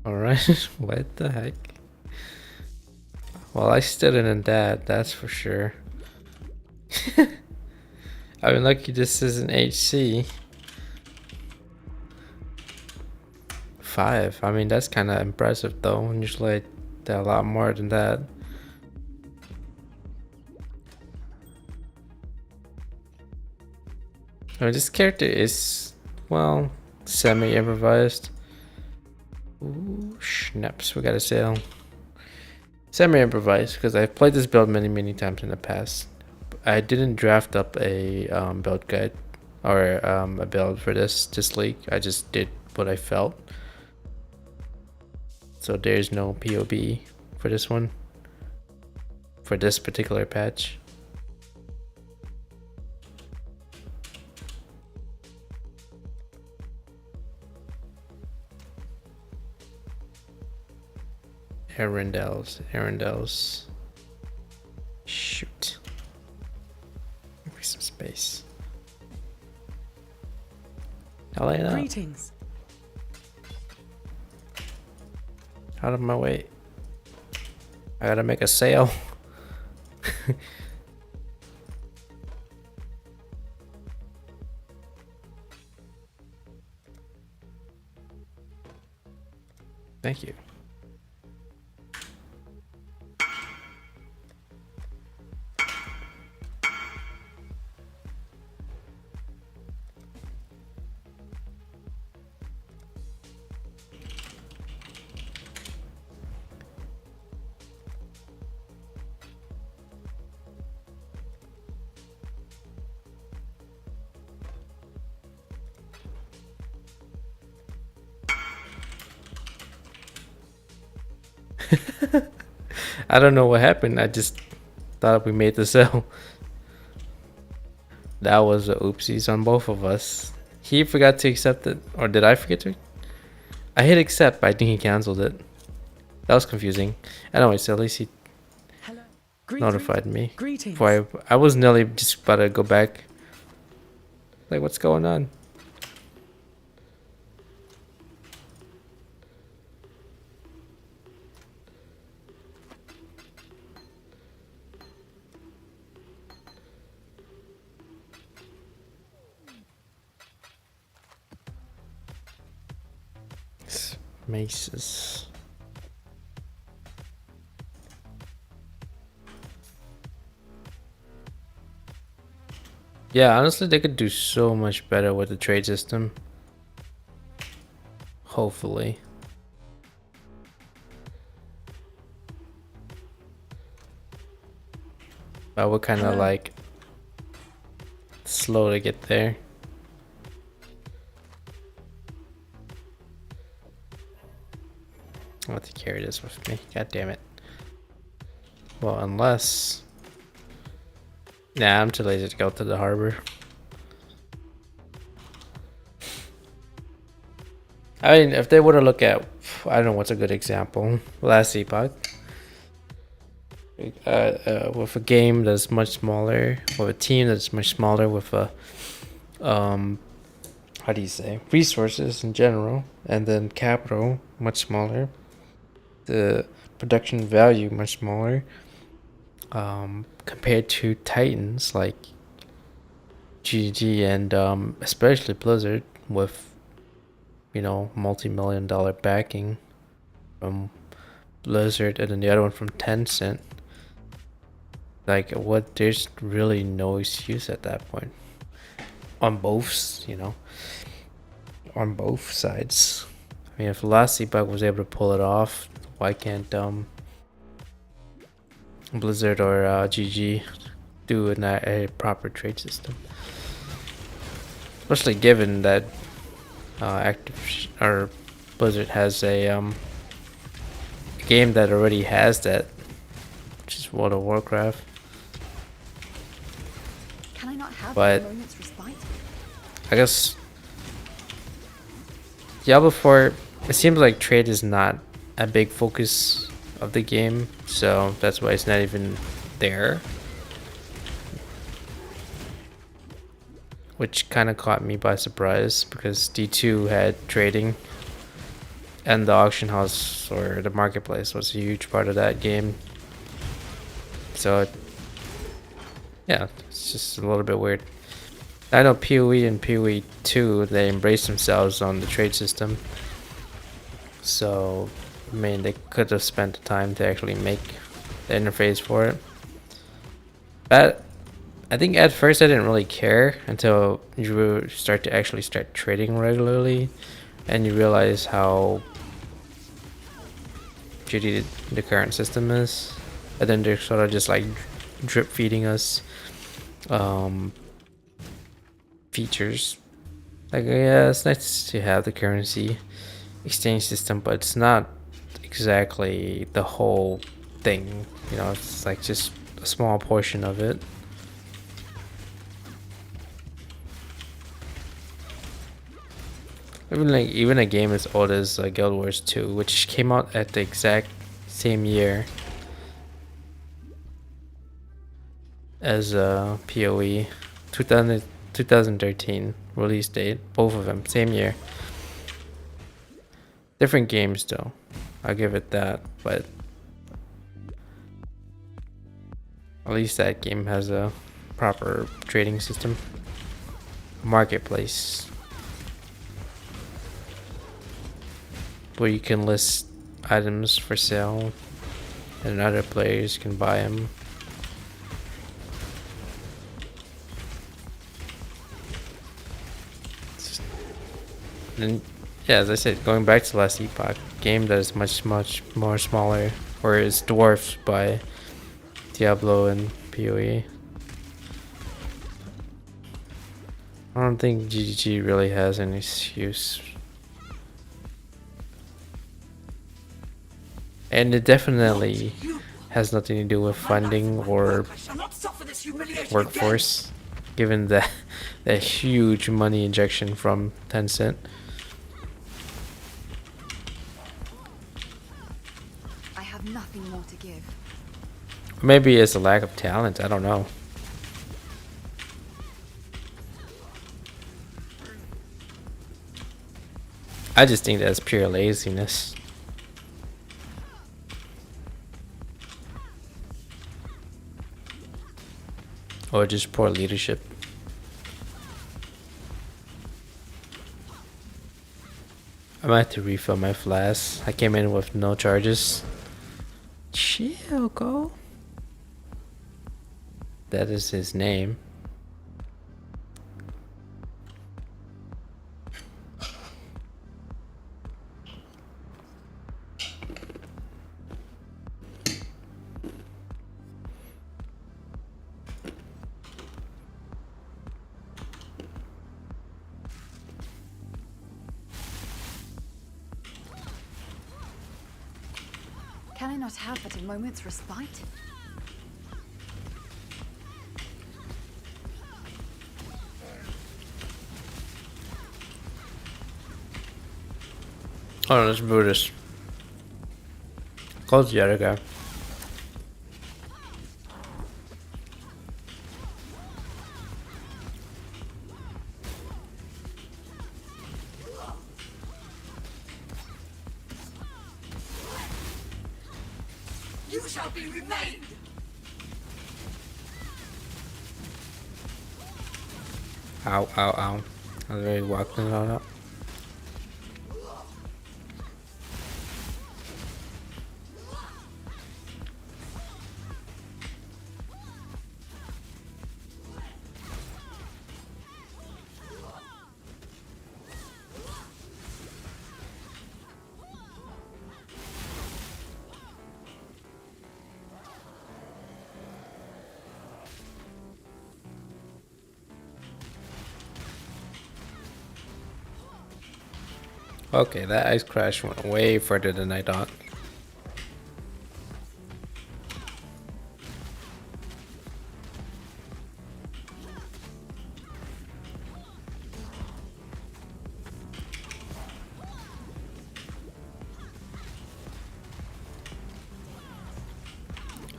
Alright, what the heck? Well, I stood in that, that's for sure. I mean, lucky this is an HC. 5. I mean, that's kind of impressive though. Usually they're a lot more than that. I mean, this character is, well, semi-improvised. Ooh, snaps, we got a sale. Semi-improvised, because I've played this build many times in the past. I didn't draft up a build guide or a build for this league. I just did what I felt. So there's no POB for this one, for this particular patch. Arendelles. Shoot. Give me some space. Helena. Greetings. Out of my way. I gotta make a sale. Thank you. I don't know what happened. I just thought we made the sale. That was a oopsies on both of us. He forgot to accept it, or did I forget to? I hit accept, but I think he canceled it. That was confusing. Anyways, at least he Hello. notified me. Greetings. Before I was nearly just about to go back. Like, what's going on? Maces. Yeah, honestly, they could do so much better with the trade system. Hopefully. But we're kind of like slow to get there. I'll have to carry this with me. God damn it. Well, unless... Nah, I'm too lazy to go to the harbor. I mean, if they were to look at... I don't know what's a good example. Last Epoch. With a game that's much smaller. With a team that's much smaller. With a... how do you say? Resources in general. And then capital, much smaller. The production value much smaller compared to Titans like GG and especially Blizzard with, you know, multi-million-dollar backing from Blizzard and then the other one from Tencent. Like, what? There's really no excuse at that point. On both, on both sides. I mean, if Last Epoch was able to pull it off, why can't Blizzard or GG do a proper trade system? Especially given that or Blizzard has a game that already has that, which is World of Warcraft. Can I not have But a moment's respite? I guess Diablo 4, it seems like trade is not a big focus of the game, so that's why it's not even there. Which kind of caught me by surprise because D2 had trading, and the auction house or the marketplace was a huge part of that game. So yeah, it's just a little bit weird. I know PoE and PoE 2, they embrace themselves on the trade system. So, I mean, they could have spent the time to actually make the interface for it. But I think at first I didn't really care until you start trading regularly, and you realize how shitty the current system is. And then they're sort of just like drip feeding us features. Like, yeah, it's nice to have the currency exchange system, but it's not exactly the whole thing. It's like just a small portion of it. Even a game as old as Guild Wars 2, which came out at the exact same year as PoE, 2013 release date, both of them same year. Different games though, I'll give it that, but at least that game has a proper trading system, marketplace, where you can list items for sale and other players can buy them. And yeah, as I said, going back to Last Epoch, game that is much more smaller, or is dwarfed by Diablo and PoE. I don't think GGG really has any excuse. And it definitely has nothing to do with funding or workforce, given that huge money injection from Tencent. I have nothing more to give. Maybe it's a lack of talent, I don't know. I just think that's pure laziness. Or just poor leadership. I might have to refill my flask. I came in with no charges. Chill, go. That is his name. Can I not have but a moment's respite? Oh, let's do this. Close the other guy. You shall be remained! Ow, ow, ow. I was already walking it all up. Okay, that ice crash went way further than I thought.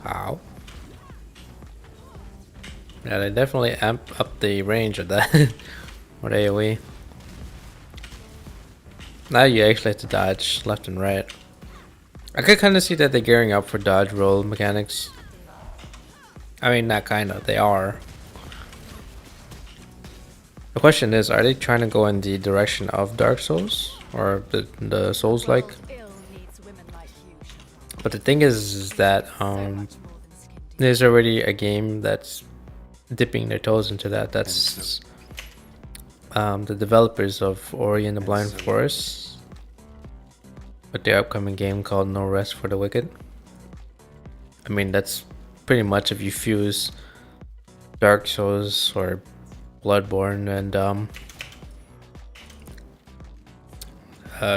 How? Yeah, they definitely amp up the range of that. Or AoE. Now you actually have to dodge left and right. I could kind of see that they're gearing up for dodge roll mechanics. I mean, not kind of, they are. The question is, are they trying to go in the direction of Dark Souls? Or the Souls-like? But the thing is that there's already a game that's dipping their toes into that. That's the developers of Ori and the Blind Forest, with their upcoming game called No Rest for the Wicked. I mean, that's pretty much if you fuse Dark Souls or Bloodborne and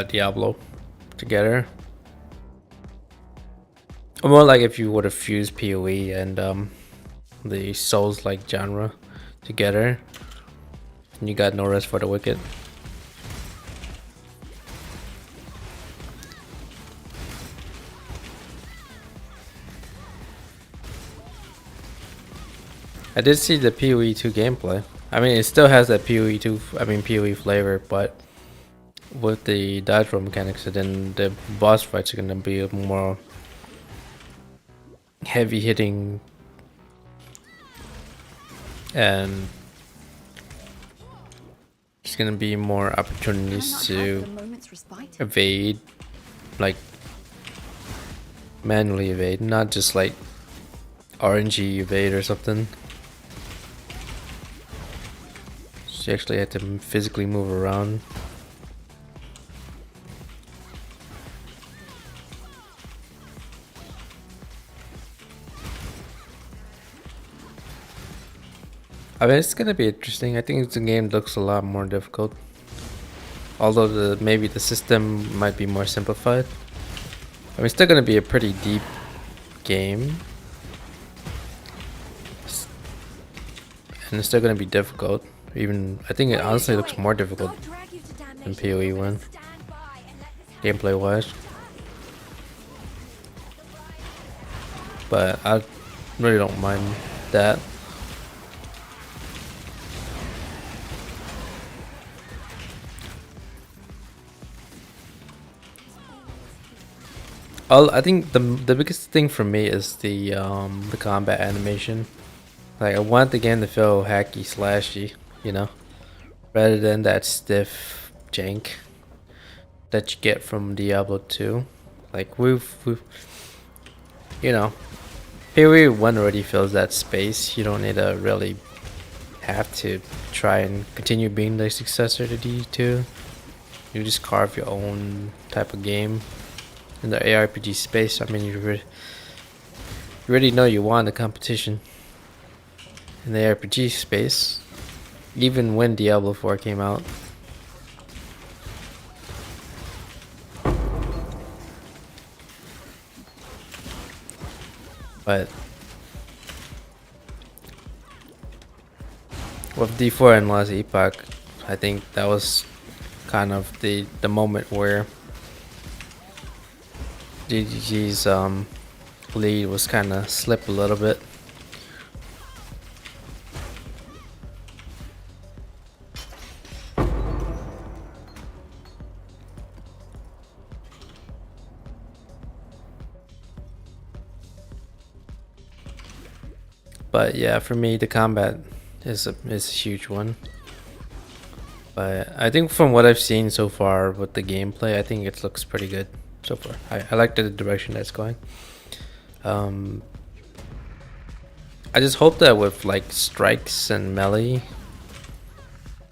Diablo together. Or more like if you would have fused PoE and the Souls-like genre together, and you got No Rest for the Wicked. I did see the PoE 2 gameplay. I mean, it still has that PoE flavor, but with the dodge roll mechanics, then the boss fights are gonna be more heavy hitting, and there's gonna be more opportunities to evade, like manually evade, not just like RNG evade or something. So you actually have to physically move around. I mean, it's gonna be interesting. I think the game looks a lot more difficult, although maybe the system might be more simplified. I mean, it's still gonna be a pretty deep game, and it's still gonna be difficult. Even I think it honestly looks more difficult than PoE 1, gameplay wise. But I really don't mind that. I think the biggest thing for me is the combat animation. Like, I want the game to feel hacky slashy, you know, rather than that stiff jank that you get from Diablo 2. Like we've you know, PoE 1 already fills that space. You don't need to really have to try and continue being the successor to D2. You just carve your own type of game in the ARPG space. I mean, you already know you won the competition in the RPG space, even when Diablo 4 came out. But with D4 and Last Epoch, I think that was kind of the moment where GGG's lead was kind of slipped a little bit. But yeah, for me, the combat is a huge one. But I think from what I've seen so far with the gameplay, I think it looks pretty good so far. I like the direction that's going. I just hope that with like strikes and melee,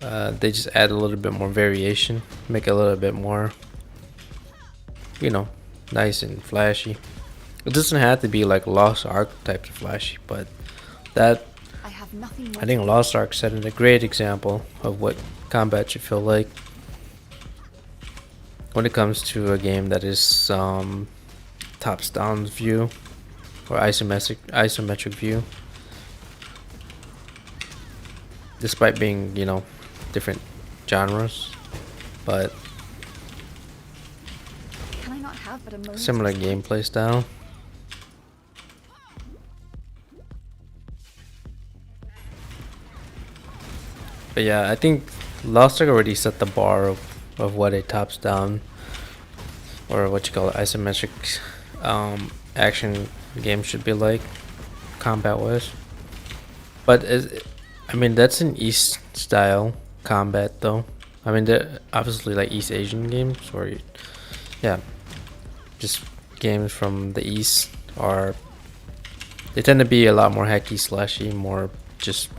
they just add a little bit more variation, make it a little bit more, you know, nice and flashy. It doesn't have to be like Lost Ark type of flashy, but that I think Lost Ark set a great example of what combat should feel like. when it comes to a game that is tops down view or isometric view, despite being, you know, different genres, but Can I not have but a moment similar of respite? gameplay style. But yeah, I think Lost Ark already set the bar of what a tops down, or what you call it, isometric action game should be like, combat wise. But I mean, that's an East style combat though. I mean, they're obviously like East Asian games, or yeah, just games from the East are, they tend to be a lot more hacky slashy, more just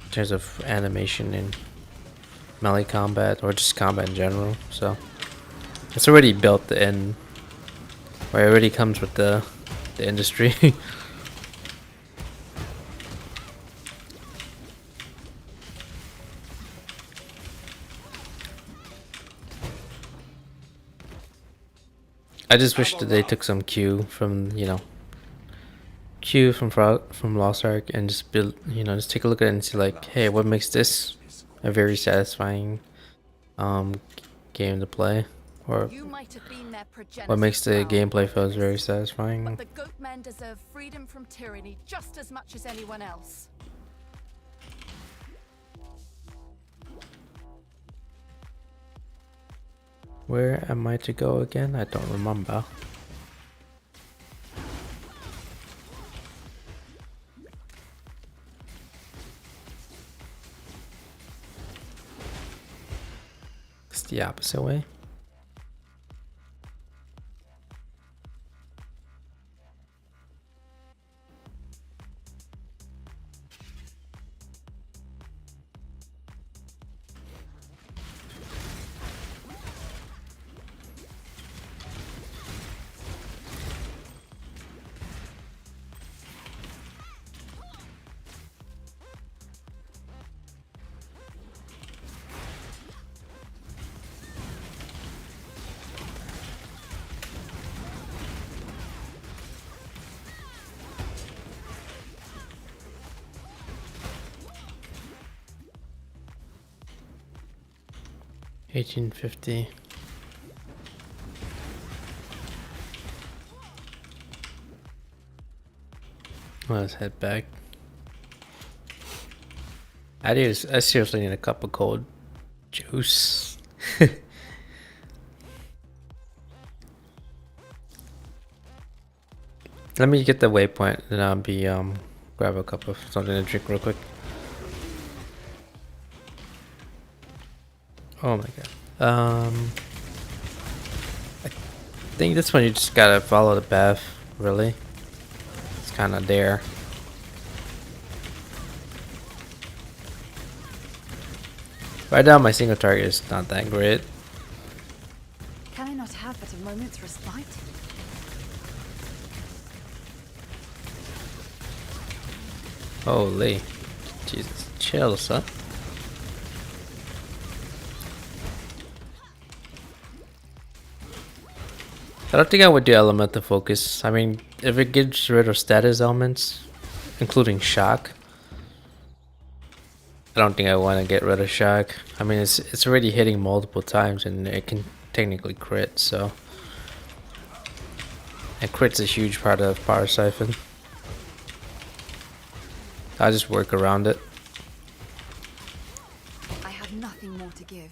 in terms of animation and melee combat, or just combat in general. So it's already built in, or it already comes with the industry. I just wish that they took some cue from, you know, from Lost Ark, and just build, you know, just take a look at it and see like, hey, what makes this a very satisfying game to play, or You might have been their what makes the progenitor's gameplay feels very but satisfying. the goat men deserve freedom from tyranny just as much as anyone else. Where am I to go again? I don't remember. It's the opposite way. $18.50. Let's head back. I seriously need a cup of cold juice. Let me get the waypoint, and I'll be grab a cup of something to drink real quick. Oh my god. I think this one you just gotta follow the path, really. It's kinda there. Right now my single target is not that great. Can I not have but a moment's respite? Holy. Jesus. Chill, son. I don't think I would do elemental focus. I mean, if it gets rid of status elements, including shock, I don't think I want to get rid of shock. I mean, it's already hitting multiple times, and it can technically crit, so. And crit's a huge part of Power Siphon. I'll just work around it. I have nothing more to give.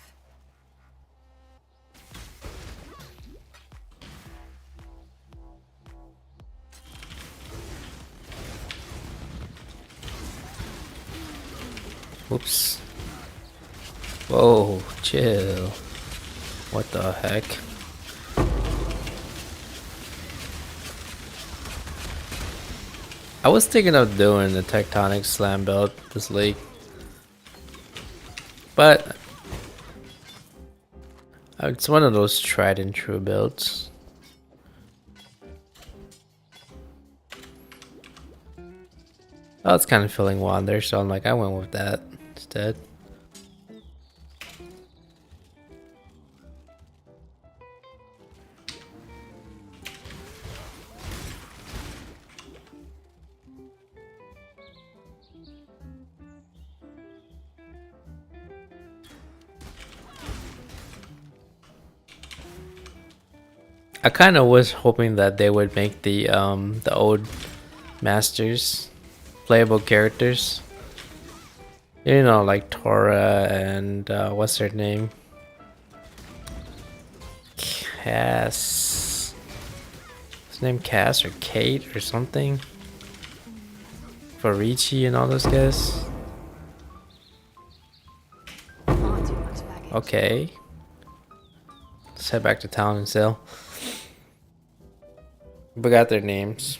Whoops. Whoa, chill. What the heck? I was thinking of doing the Tectonic Slam build this league, but it's one of those tried and true builds. I was kind of feeling Wander, so I'm like, I went with that instead. I kind of was hoping that they would make the old masters playable characters. You know, like Tora and what's her name? Cass. His name Cass or Kate or something. Farici and all those guys. Far too much baggage. Okay. Let's head back to town and sell. We got their names.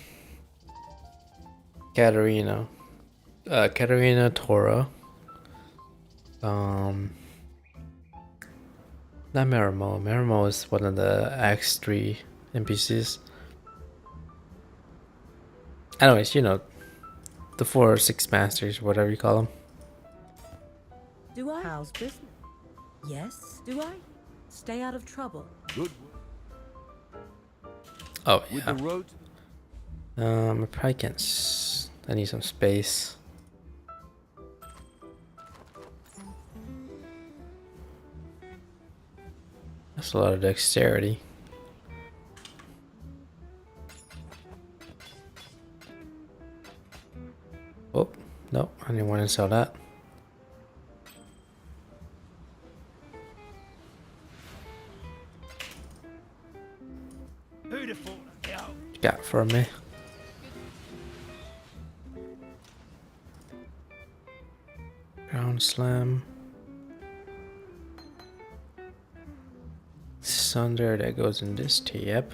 Katarina. Katarina Tora. Not Marimo. Marimo is one of the Acts 3 NPCs. Anyways, you know, the 4 or 6 masters, whatever you call them. Do I? How's business? Yes. Do I? Stay out of trouble. Good. Oh, With yeah. the road, I probably can't. I need some space. That's a lot of dexterity. Oh, no, I didn't want to sell that. who'd have thought? Yeah. Got for me. Ground slam. Sunder that goes in this tab.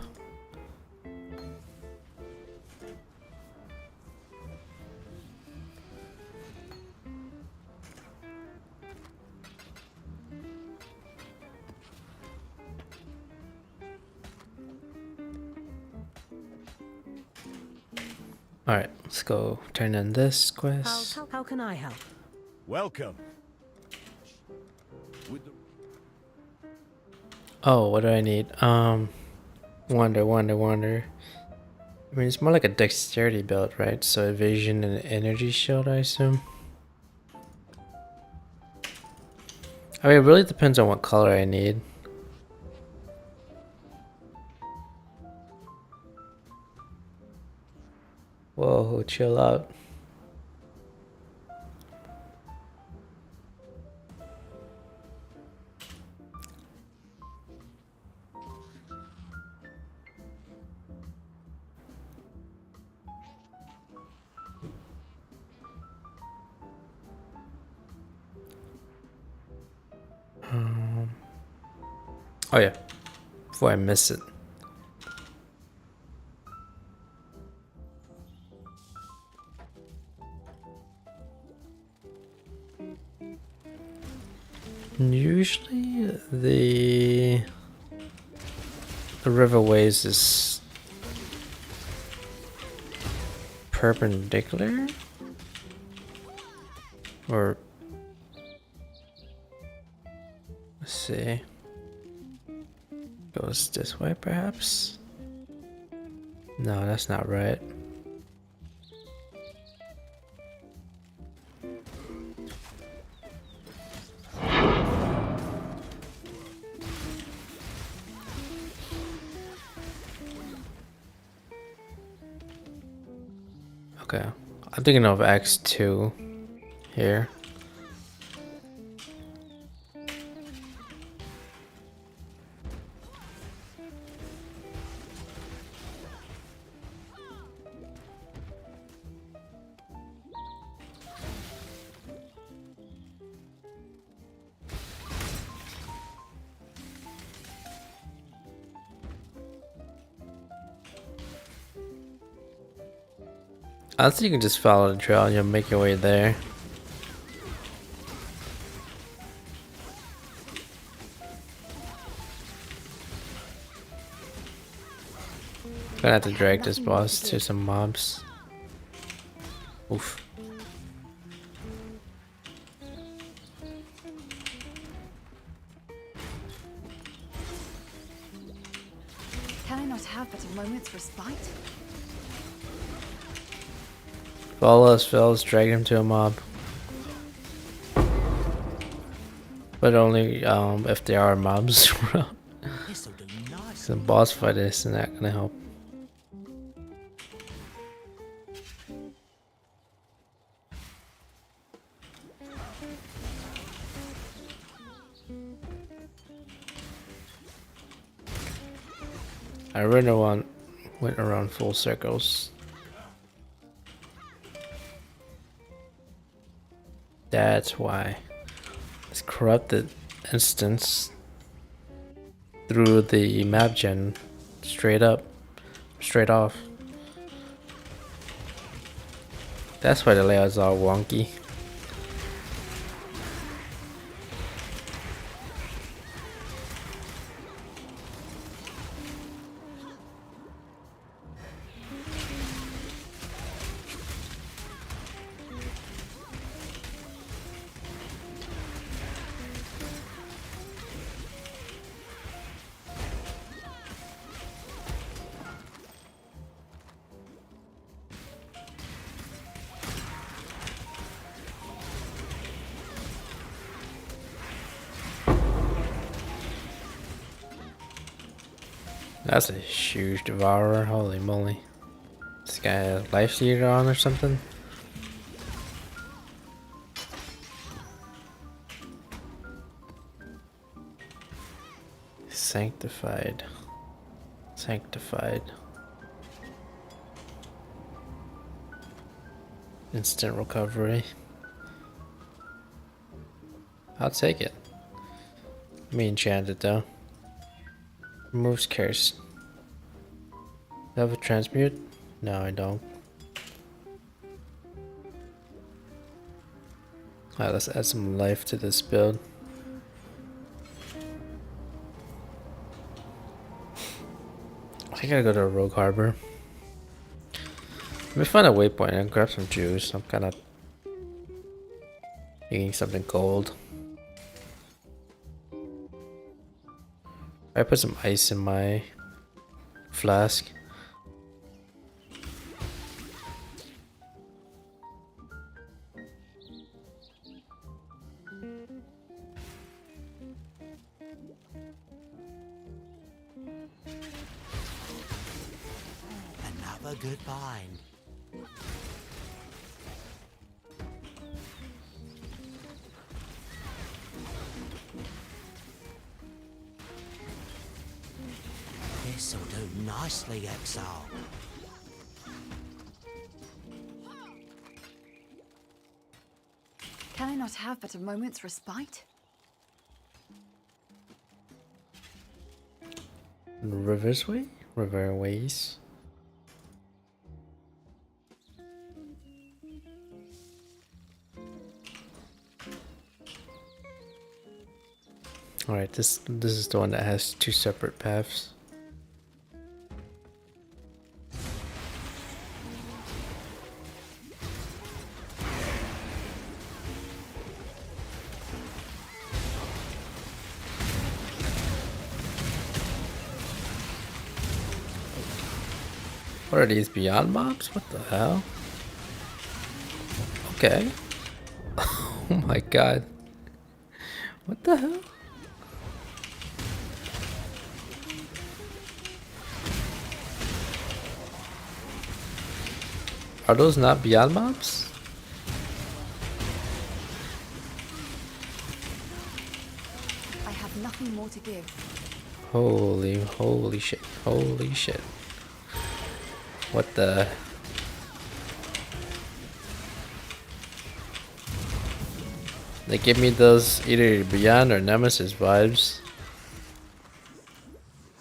Alright, let's go turn in this quest. How can I help? Welcome. With the Oh, what do I need? Wonder. I mean, it's more like a dexterity build, right? So evasion and energy shield, I assume. I mean, it really depends on what color I need. Whoa, chill out. Oh yeah, before I miss it. Usually the riverways is perpendicular, or let's see, goes this way perhaps. No, that's not right. Okay, I'm thinking of X2 here. I think you can just follow the trail and you'll make your way there. Gonna have to drag this boss to some mobs. Oof. Can I not have but a moment's respite? Follow us, fellas. Drag him to a mob. But only if there are mobs around. This'll do nice. Some boss fight is not gonna help. I really went around full circles. That's why. It's corrupted instance through the map gen straight off. That's why the layout's all wonky. That's a huge devourer, holy moly. This guy has life stealer on or something? Sanctified. Sanctified. Instant recovery. I'll take it. Let me enchant it though. Removes curse. Do I have a transmute? No, I don't. Alright, let's add some life to this build. I gotta go to a rogue harbor. Let me find a waypoint and grab some juice. I'm kind of needing something cold. I put some ice in my flask. Another good find. This'll do nicely, Exile. Can I not have but a moment's respite? Reverse way? Reverse ways. Alright, this is the one that has two separate paths. What are these, beyond mobs? What the hell? Okay. Oh my god. What the hell? Are those not beyond mobs? I have nothing more to give. Holy shit. Holy shit. What the? They give me those either Beyond or Nemesis vibes.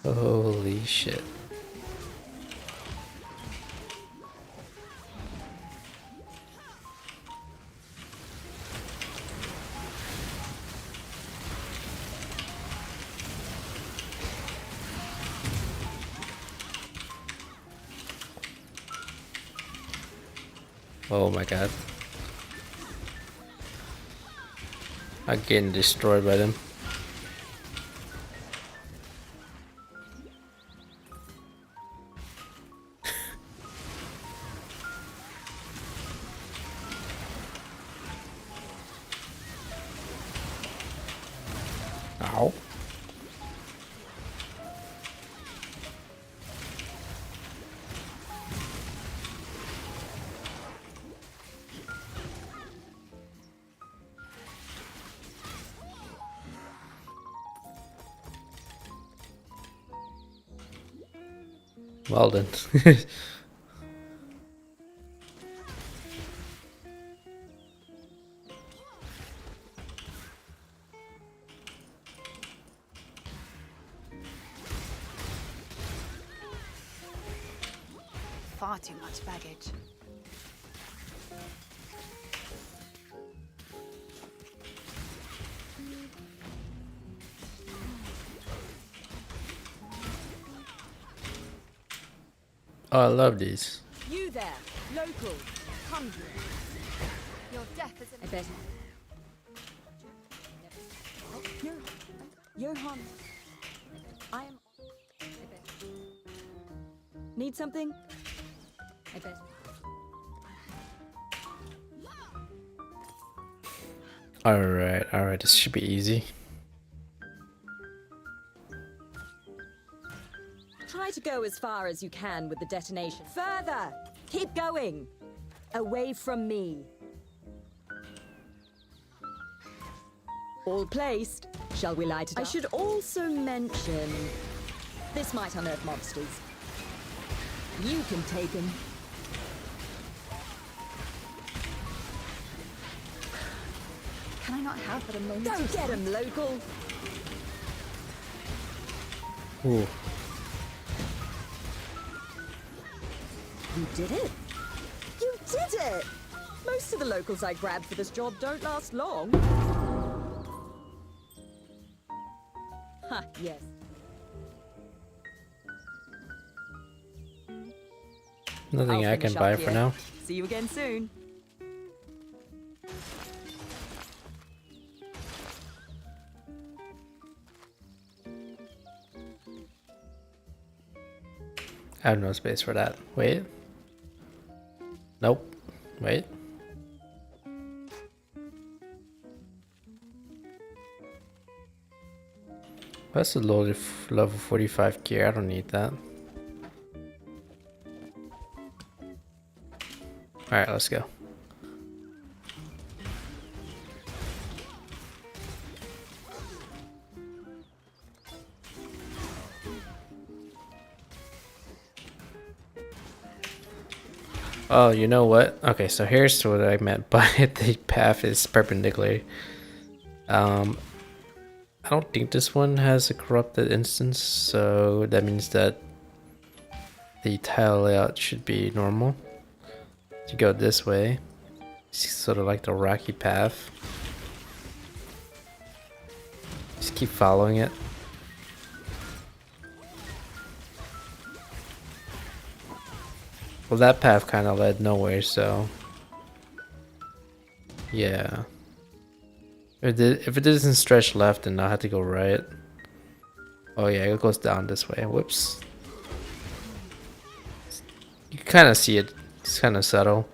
Holy shit. Oh my god. I'm getting destroyed by them. Ow. Well then. Far too much baggage. Oh, I love these. You there, local, come here. Your death is I bet. Johan. I am. I bet. Need something? I bet. Alright, this should be easy. Try to go as far as you can with the detonation. Further! Keep going! Away from me. All placed. Shall we light it up? I should also mention... This might unearth monsters. You can take him. Can I not have but a moment? Go get him, local! Ooh. You did it! You did it! Most of the locals I grabbed for this job don't last long. Ha, yes. Nothing I'll I can finish buy up for here. now. See you again soon. I have no space for that. Wait. Nope. Wait. That's a loaded level 45 gear. I don't need that. Alright, let's go. Oh, you know what? Okay, so here's what I meant by the path is perpendicular. I don't think this one has a corrupted instance, so that means that the tile layout should be normal. You go this way, it's sort of like the rocky path. Just keep following it. Well, that path kind of led nowhere, so yeah. If it doesn't stretch left, then I'll have to go right. Oh yeah, it goes down this way. Whoops. You can kind of see it. It's kind of subtle.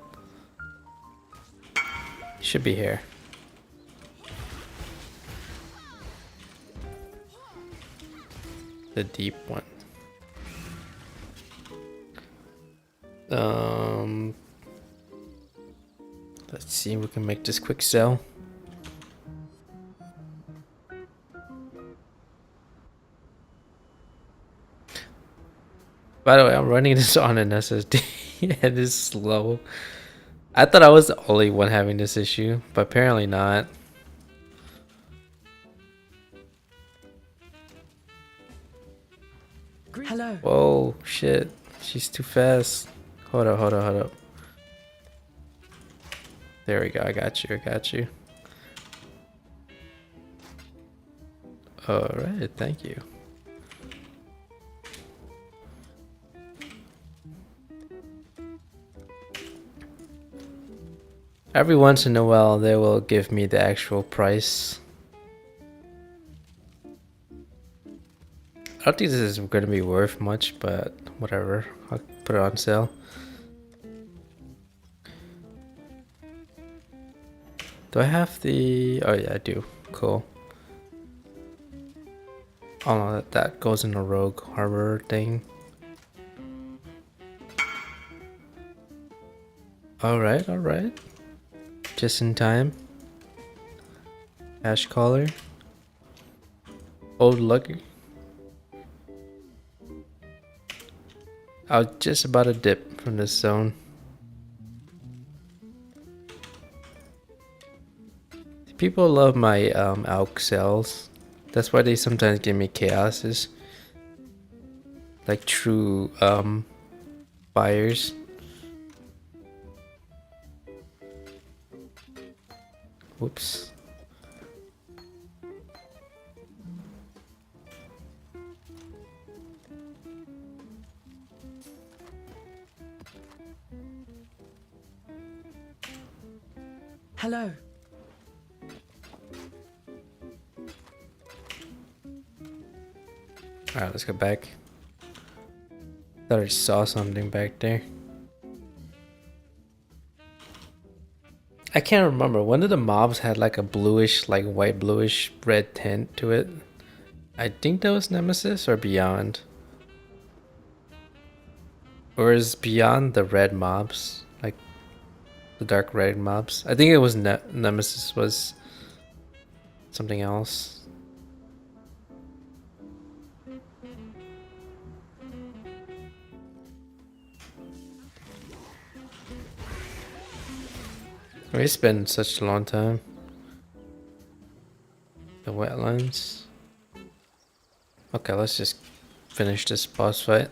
Should be here. The deep one. Let's see if we can make this quick sell. By the way, I'm running this on an SSD and it's slow. I thought I was the only one having this issue, but apparently not. Hello. Whoa, shit. She's too fast. Hold up. There we go. I got you. Alright, thank you. Every once in a while, they will give me the actual price. I don't think this is going to be worth much, but whatever. I'll put it on sale. Do I have the... Oh yeah, I do. Cool. Oh no, that goes in the rogue harbor thing. Alright. Just in time. Ash collar. Old lucky. I was just about to dip from this zone. People love my AUG cells. That's why they sometimes give me chaoses. Like true buyers. Whoops. Hello. Alright, let's go back. Thought I saw something back there. I can't remember. One of the mobs had like a bluish, like white bluish red tint to it. I think that was Nemesis or Beyond. Or is Beyond the red mobs? Like the dark red mobs? I think it was Nemesis was something else. It's been such a long time. The wetlands. Okay, let's just finish this boss fight.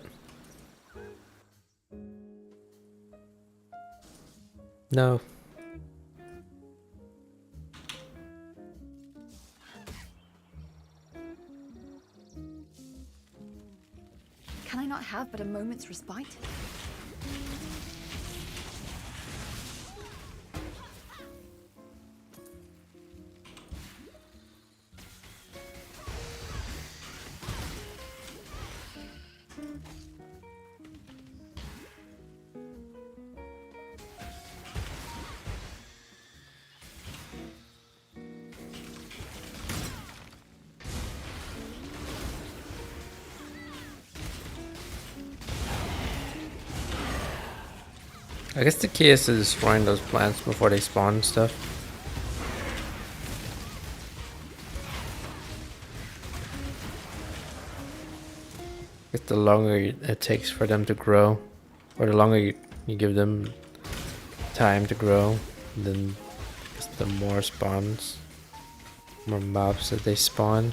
No. Can I not have but a moment's respite? I guess the key is to destroying those plants before they spawn and stuff. It's the longer it takes for them to grow, or the longer you give them time to grow, then the more spawns, more mobs that they spawn.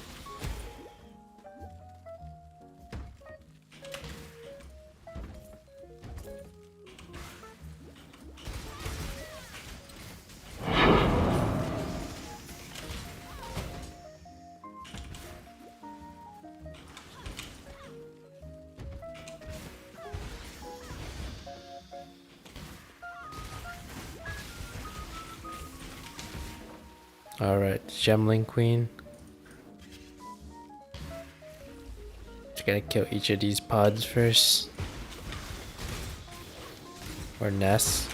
Alright, Gemling Queen. Just gotta kill each of these pods first. Or nests.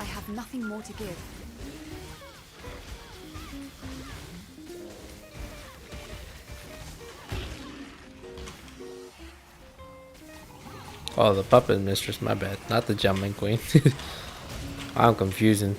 I have nothing more to give. Oh, the puppet mistress, my bad. Not the Gemling Queen. I'm confusing.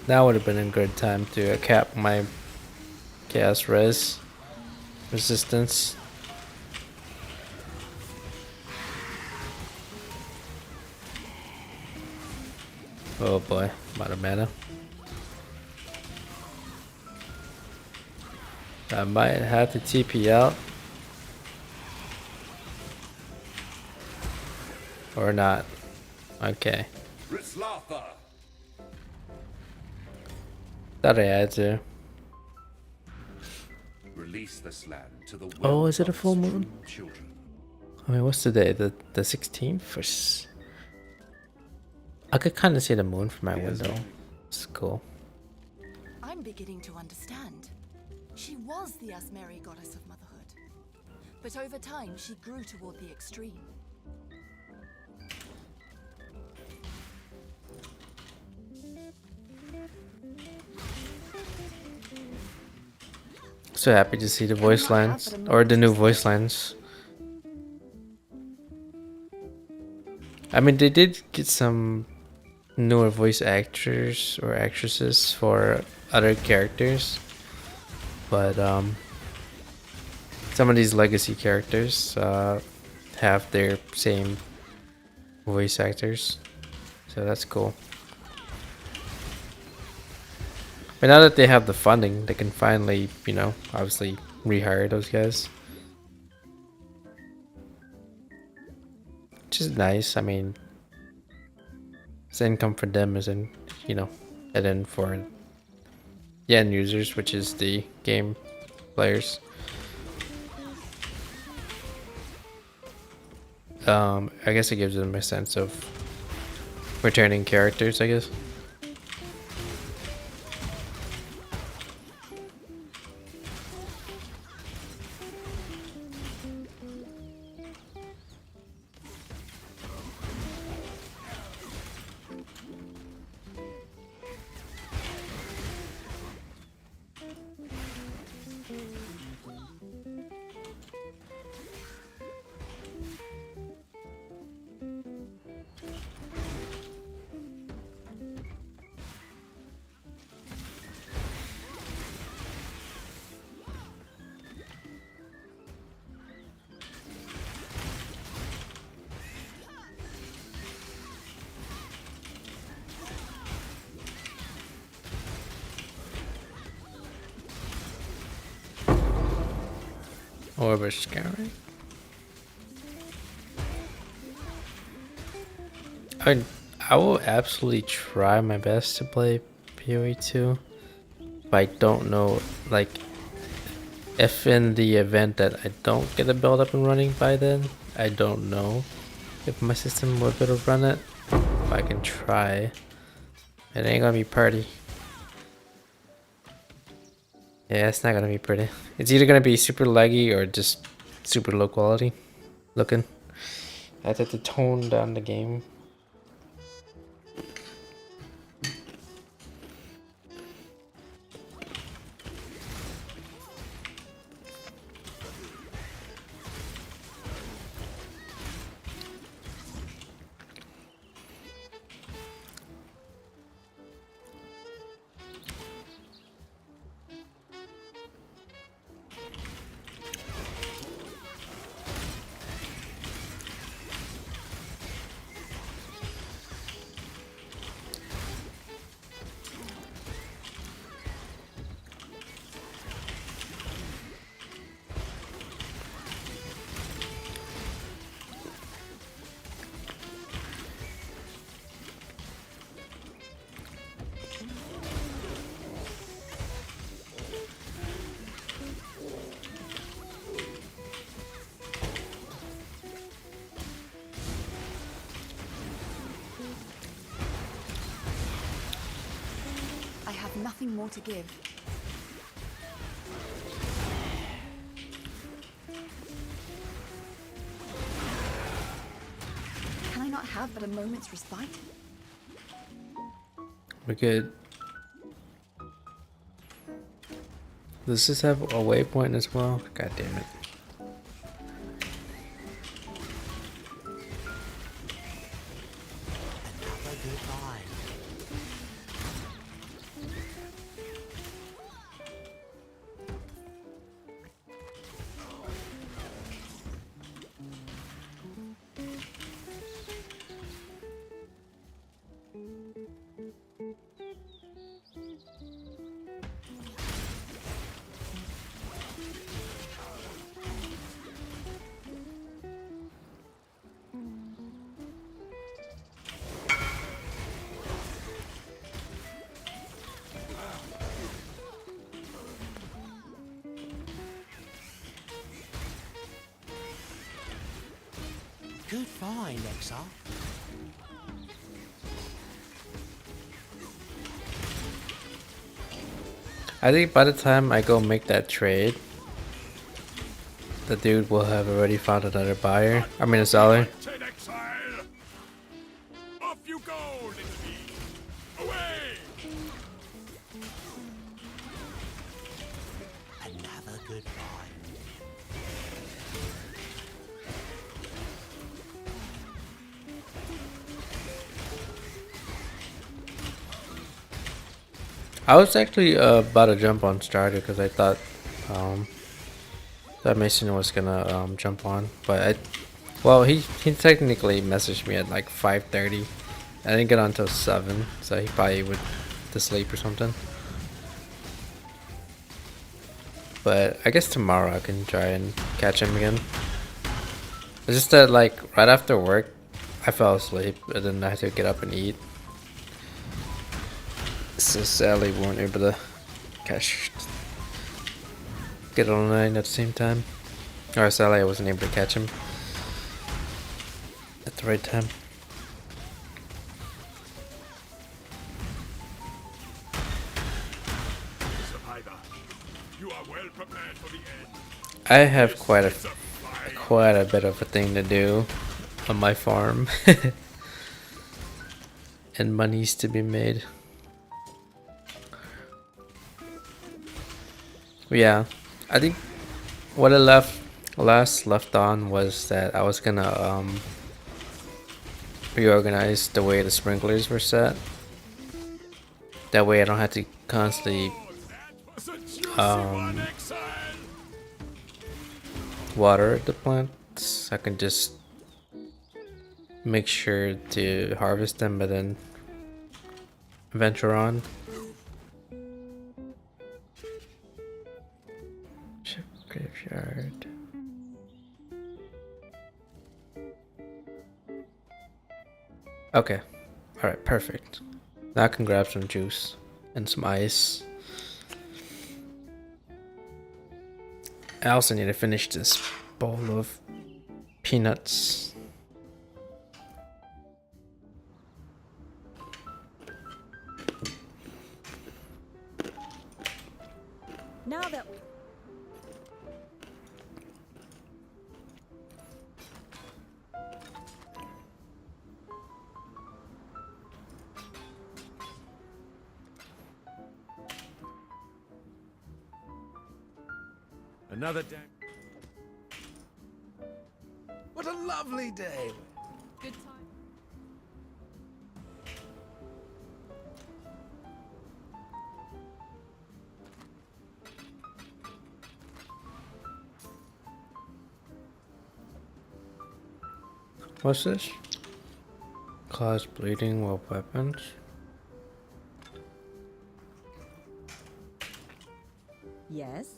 That would have been a good time to cap my chaos resistance. Oh boy, I'm out of mana. I might have to TP out. Or not. Okay. Thought I had to. Release this land to the Oh, is it a full moon? children. I mean, what's the day? The 16th? I could kind of see the moon from my window. It's cool. I'm beginning to understand. She was the Asmeri goddess of motherhood. But over time, she grew toward the extreme. So happy to see the voice lines, or the new voice lines. I mean, they did get some newer voice actors or actresses for other characters, but some of these legacy characters have their same voice actors, so that's cool. But now that they have the funding, they can finally, you know, obviously rehire those guys. Which is nice. I mean, it's income for them, as in, you know, and then for the end users, which is the game players. I guess it gives them a sense of returning characters, I guess. Or scouring. I will absolutely try my best to play PoE 2, but I don't know, like, if in the event that I don't get a build up and running by then, I don't know if my system will be able to run it. But I can try. It ain't gonna be pretty. Yeah, it's not gonna be pretty. It's either gonna be super laggy or just super low quality looking. I have to tone down the game. I have nothing more to give. Can I not have but a moment's respite? We're good. Does this have a waypoint as well? God damn it. Another good find. Good find, Exile. I think by the time I go make that trade, the dude will have already found another buyer. I mean a seller. In exile. Off you go, little bee. Away. Another good find. I was actually about to jump on starter because I thought that Mason was gonna jump on, but well, he technically messaged me at like 5:30. I didn't get on until 7, so he probably went to sleep or something. But I guess tomorrow I can try and catch him again. It's just that like right after work, I fell asleep and then I had to get up and eat. So sadly, we weren't able to get online at the same time. Or sadly, I wasn't able to catch him at the right time. Survivor, you are well prepared for the end. I have quite a bit of a thing to do on my farm, and money's to be made. Yeah, I think what I last left on was that I was gonna reorganize the way the sprinklers were set. That way I don't have to constantly water the plants. I can just make sure to harvest them and then venture on. Graveyard. Okay. Alright, perfect. Now I can grab some juice and some ice. I also need to finish this bowl of peanuts. Now that Another day. What a lovely day. Good time. What's this? Cause bleeding while weapons. yes.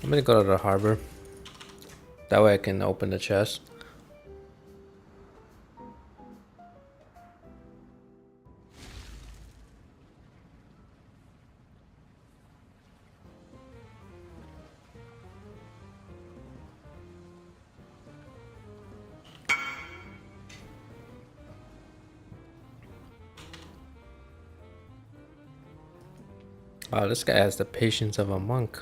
I'm gonna go to the harbor. That way I can open the chest. Wow, this guy has the patience of a monk.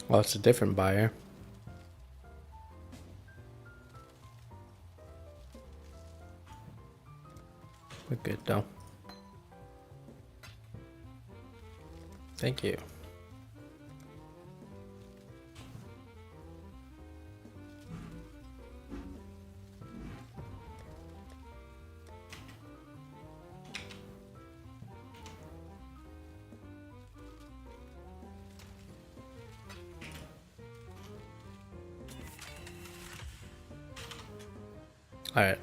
Oh, it's a different buyer. We're good though. Thank you. Alright,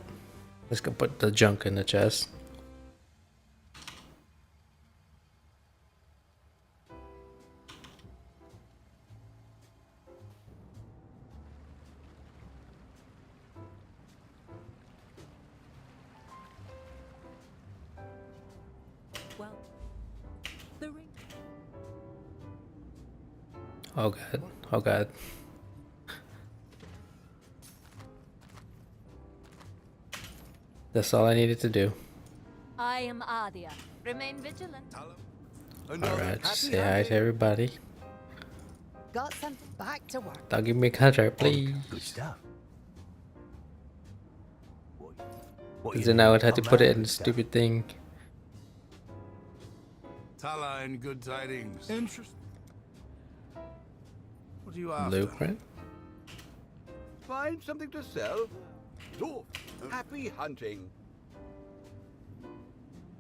let's go put the junk in the chest. Well, the ring. Oh god. Oh god. That's all I needed to do. I am Adia. Remain vigilant. Alright, just say hi to everybody. Got something back to work. Don't give me a contract, please. Good stuff. Because then I would have to put it in the stupid thing. Tala and good tidings. Interesting. What are you after? Blueprint? Find something to sell? Dwarf, happy hunting.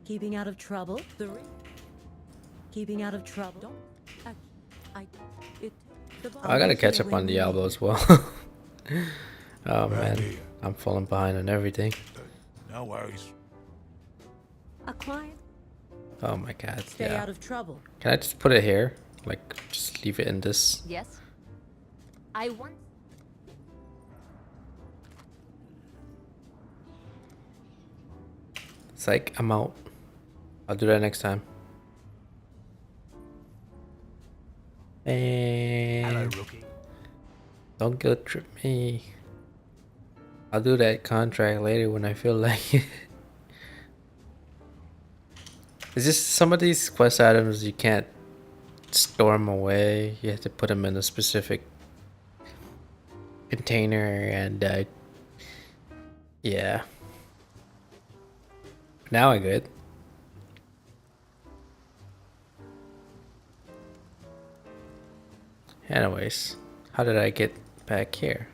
Keeping out of trouble. Keeping out of trouble. I gotta catch up on Diablo as well. Oh man, I'm falling behind on everything. No worries. A client. Oh my god, Stay yeah. out of trouble. Can I just put it here? Like, just leave it in this? Yes. I want. It's like, I'm out. I'll do that next time. And don't guilt trip me. I'll do that contract later when I feel like it. It's just some of these quest items you can't store them away. You have to put them in a specific container, and yeah. Now I'm good. Anyways, how did I get back here?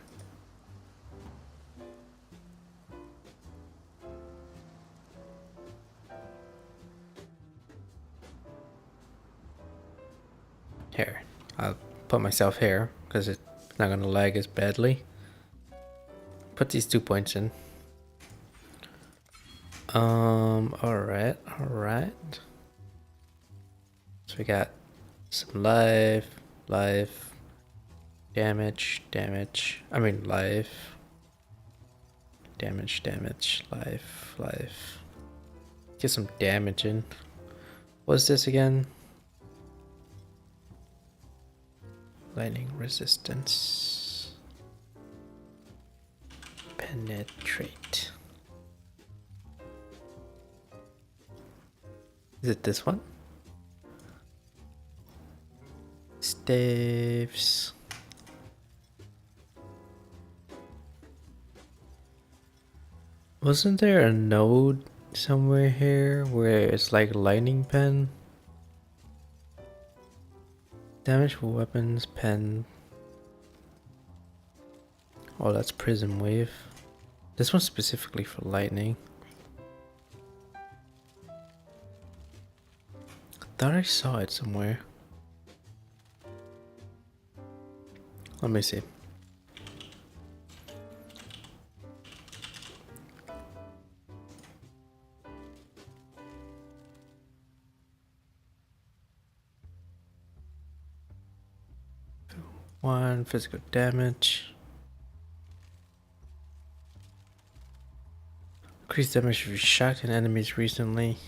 Here, I'll put myself here because it's not gonna lag as badly. Put these 2 points in. Alright. So we got some life, damage. I mean life, damage, life. Get some damage in. What's this again? Lightning resistance. Penetrate. Is it this one? Staves. Wasn't there a node somewhere here where it's like lightning pen? Damage for weapons, pen. Oh, that's prism wave. This one's specifically for lightning. Thought I saw it somewhere. Let me see. One physical damage. Increased damage if you shot at enemies recently.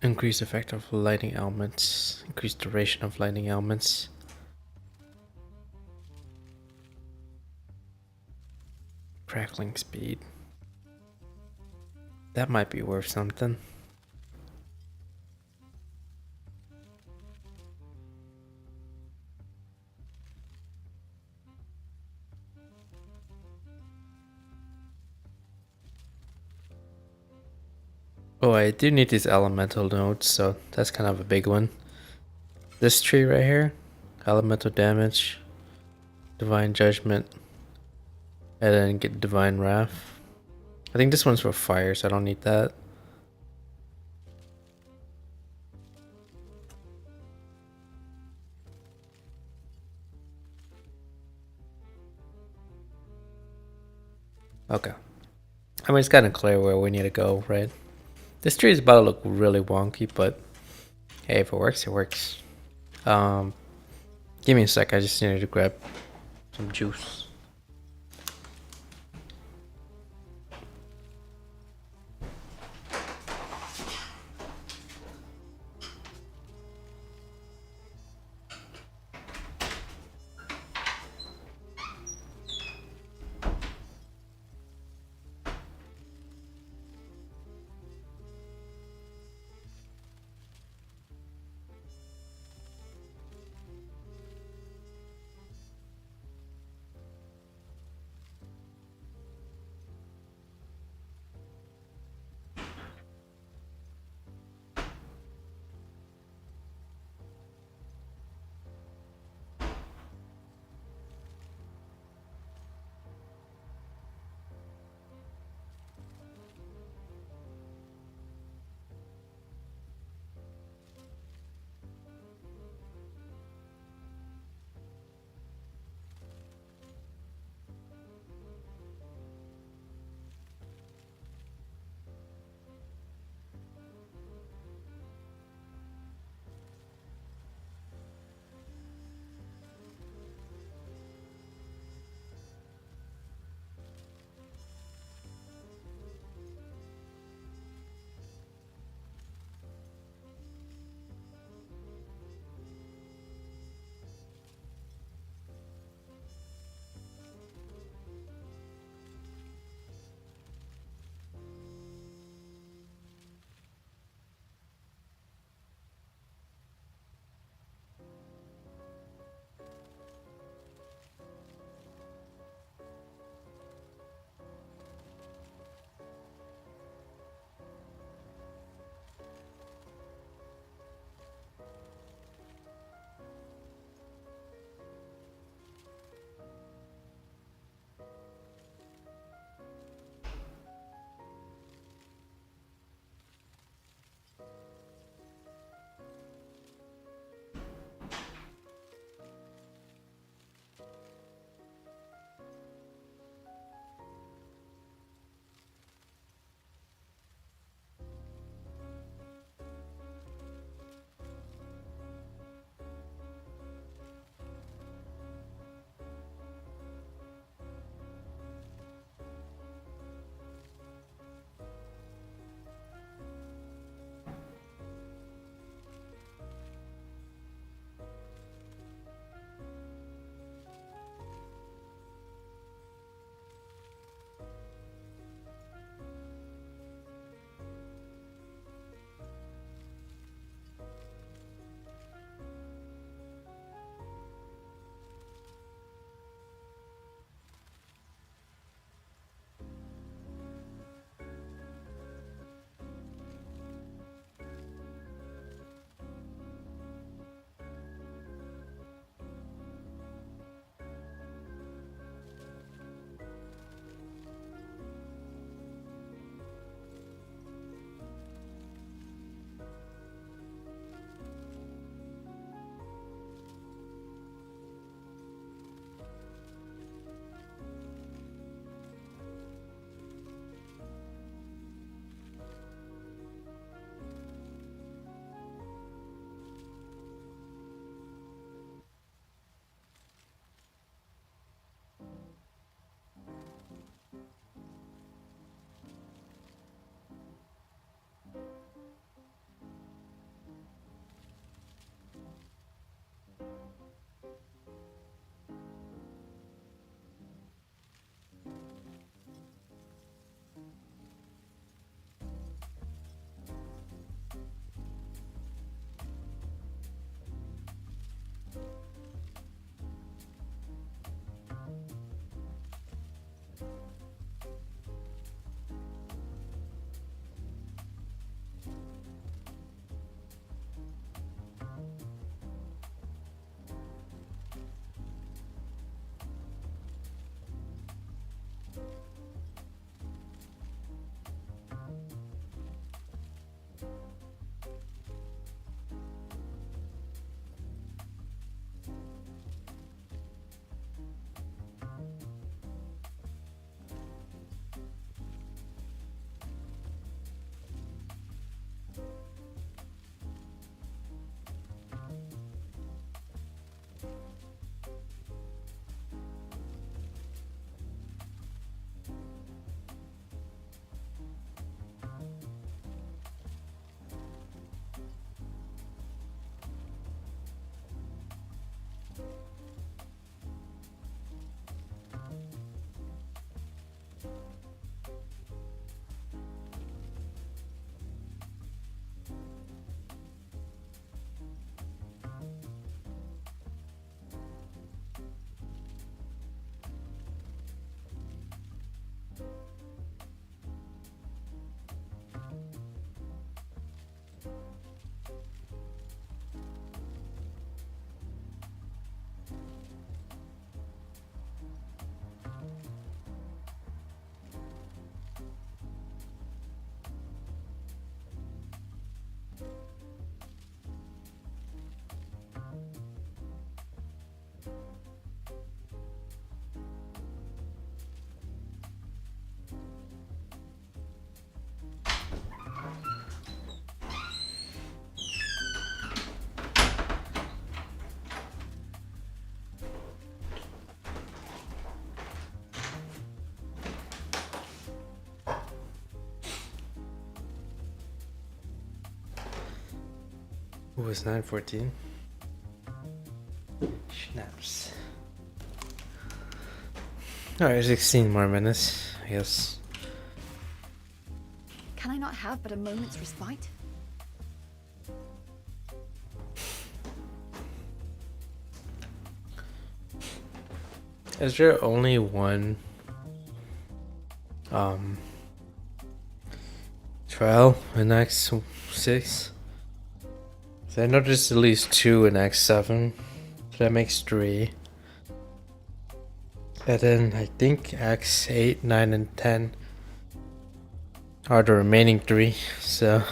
Increased effect of lightning elements. Increased duration of lightning elements. Crackling speed. That might be worth something. Oh, I do need these elemental nodes, so that's kind of a big one. This tree right here, elemental damage, divine judgment, and then get divine wrath. I think this one's for fire, so I don't need that. Okay. I mean, it's kind of clear where we need to go, right? This tree is about to look really wonky, but hey, if it works, it works. Give me a sec, I just needed to grab some juice. Ooh, it's 9:14. Snaps. Alright, 16 more minutes, I guess. Can I not have but a moment's respite? Is there only one trial in X6? So I know there's at least 2 in X7. So that makes 3. And then I think X8, 9, and 10 are the remaining 3. So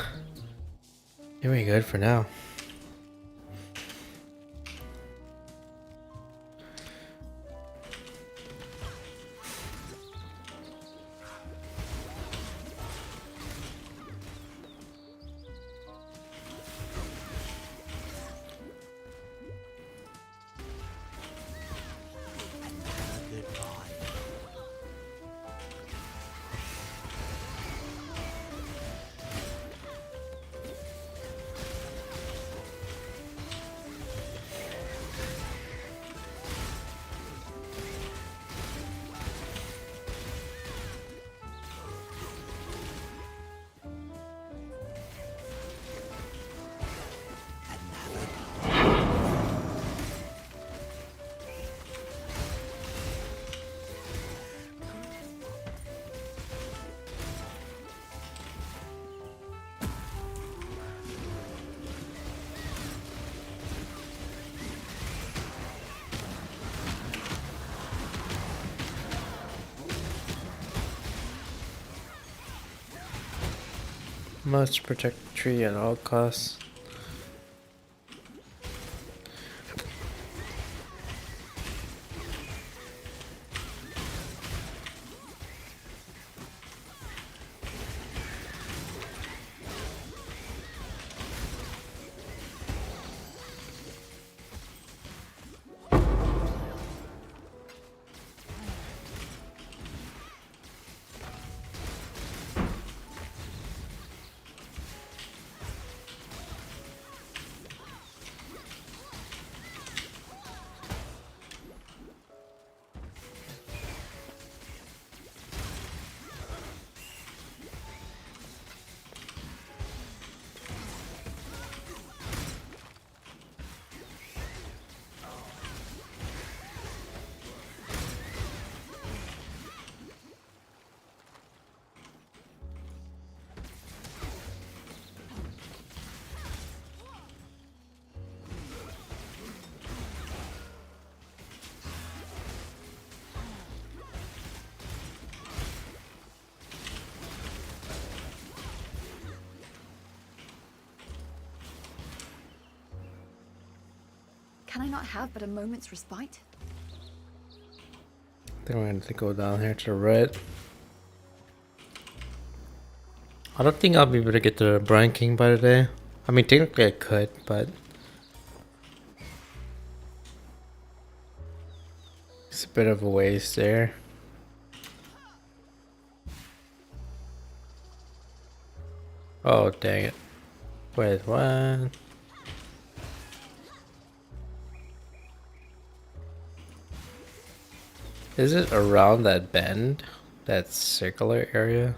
you're very good for now. Must protect the tree at all costs. Can I not have but a moment's respite? I think we're going to go down here to the right. I don't think I'll be able to get the Brian King by today. I mean, technically I could, but it's a bit of a waste there. Oh, dang it. Wait, what? Is it around that bend? That circular area?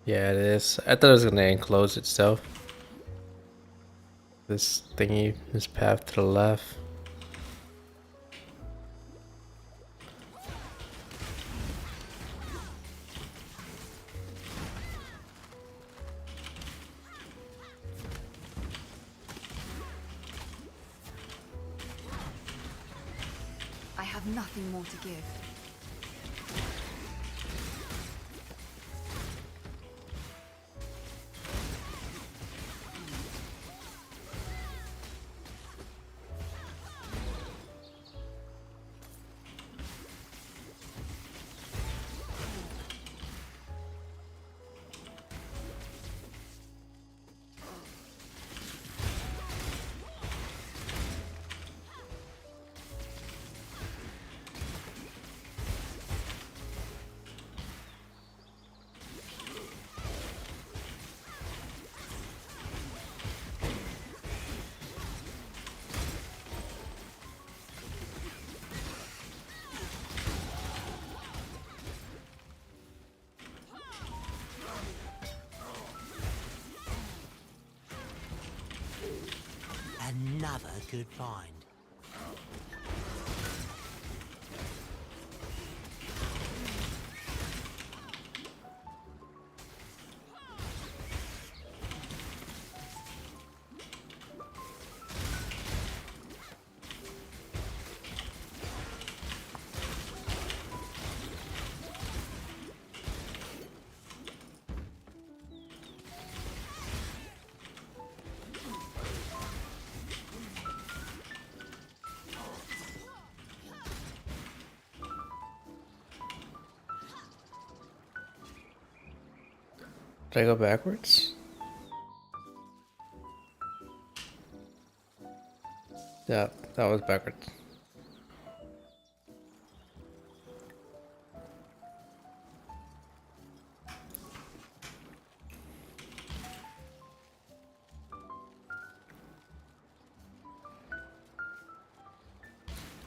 Yeah, it is. I thought it was gonna enclose itself. This thingy, this path to the left. I have nothing more to give. another could find. Did I go backwards? Yeah, that was backwards.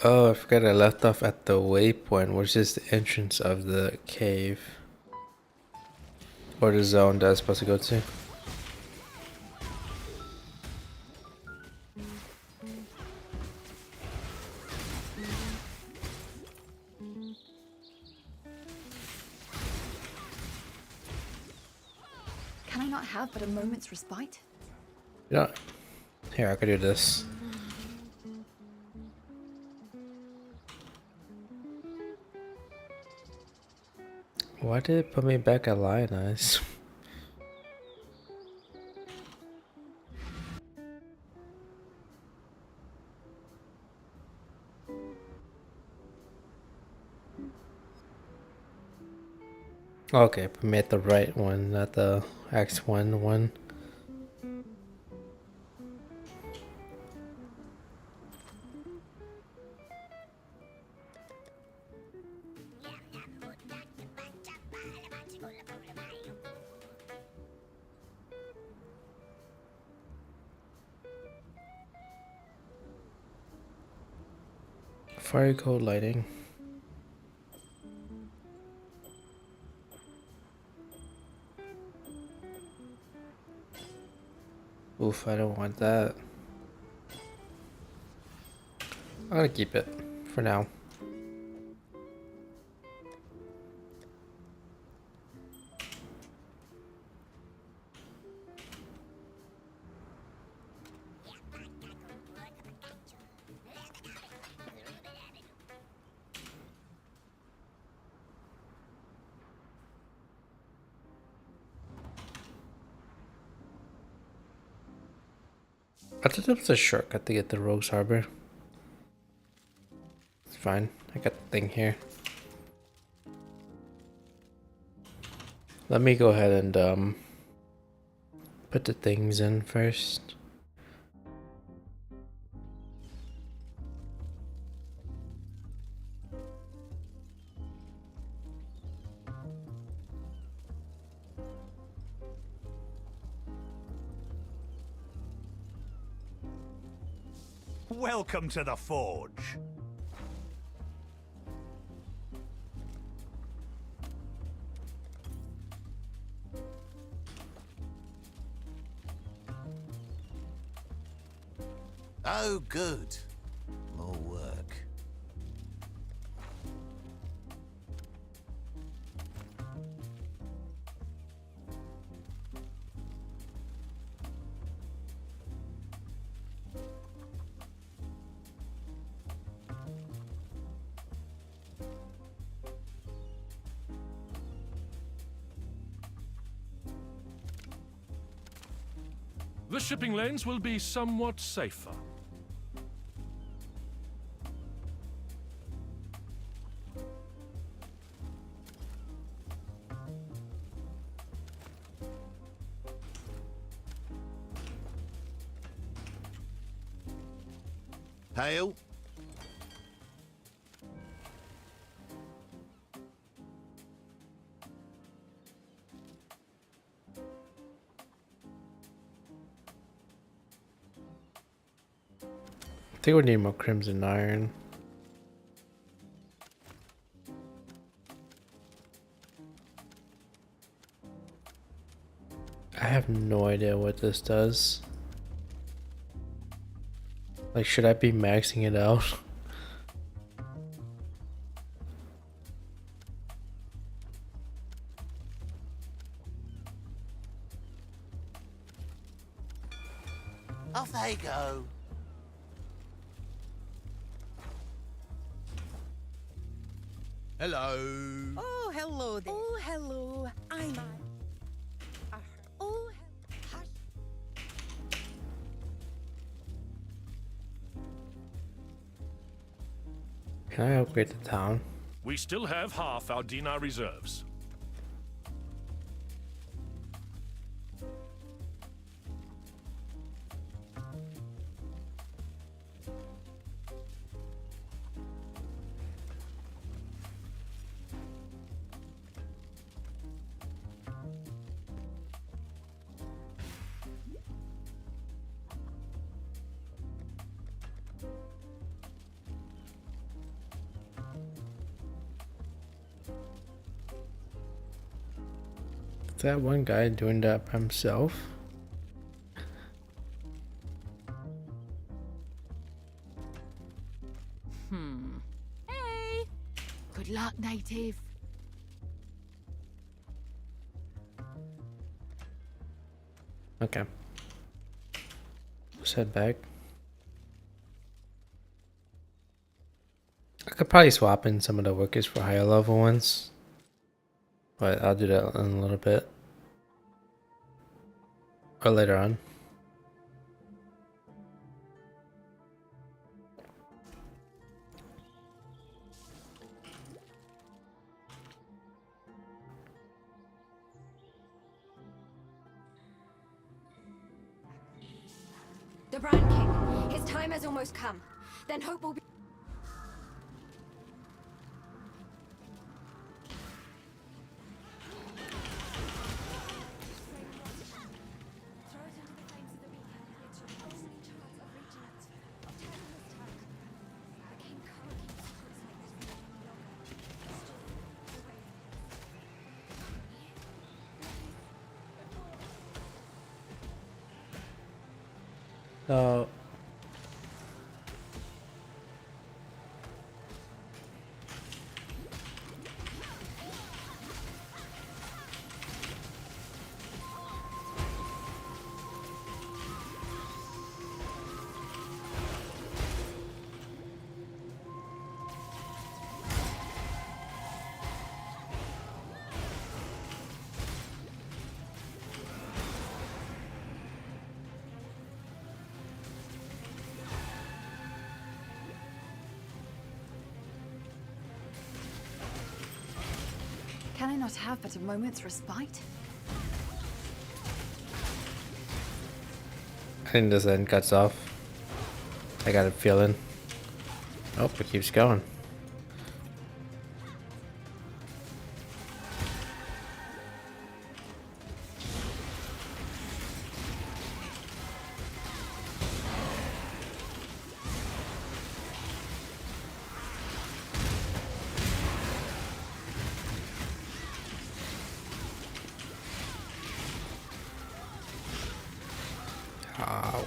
Oh, I forgot I left off at the waypoint, which is the entrance of the cave. Or the zone that I was supposed to go to. Can I not have but a moment's respite? Yeah. Here, I could do this. Why did it put me back at Lionize? Okay, put me at the right one, not the X1 one. Fire code lighting. Oof, I don't want that. I'm gonna keep it for now. I thought it was a shortcut to get to Rogue's Harbor. It's fine. I got the thing here. Let me go ahead and put the things in first. Welcome to the forge. Oh, good. More work. The shipping lanes will be somewhat safer. Hail. I think we need more crimson iron. I have no idea what this does. Like, should I be maxing it out? Off they go. Hello. Oh, hello there. Oh, hello. I'm Oh, hush. Can I upgrade the town? We still have half our dinar reserves. Is that one guy doing that by himself? Hey! Good luck, native. Okay. Let's head back. I could probably swap in some of the workers for higher level ones. But I'll do that in a little bit. Or later on. The Brand King. His time has almost come. Then hope will be. So Can I not have but a moment's respite? I think this end cuts off. I got a feeling. Oh, it keeps going. Ow.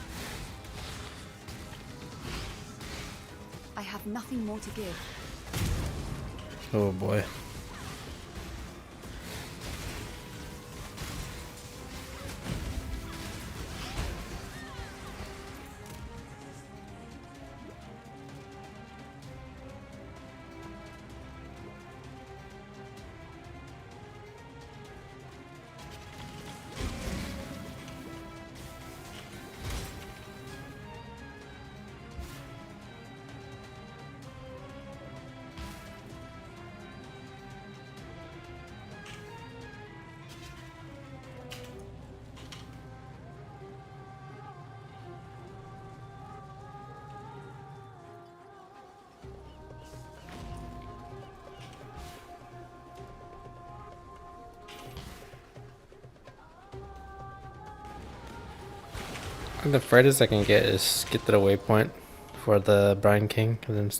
I have nothing more to give. Oh boy. The furthest I can get is get to the waypoint for the Brine King and then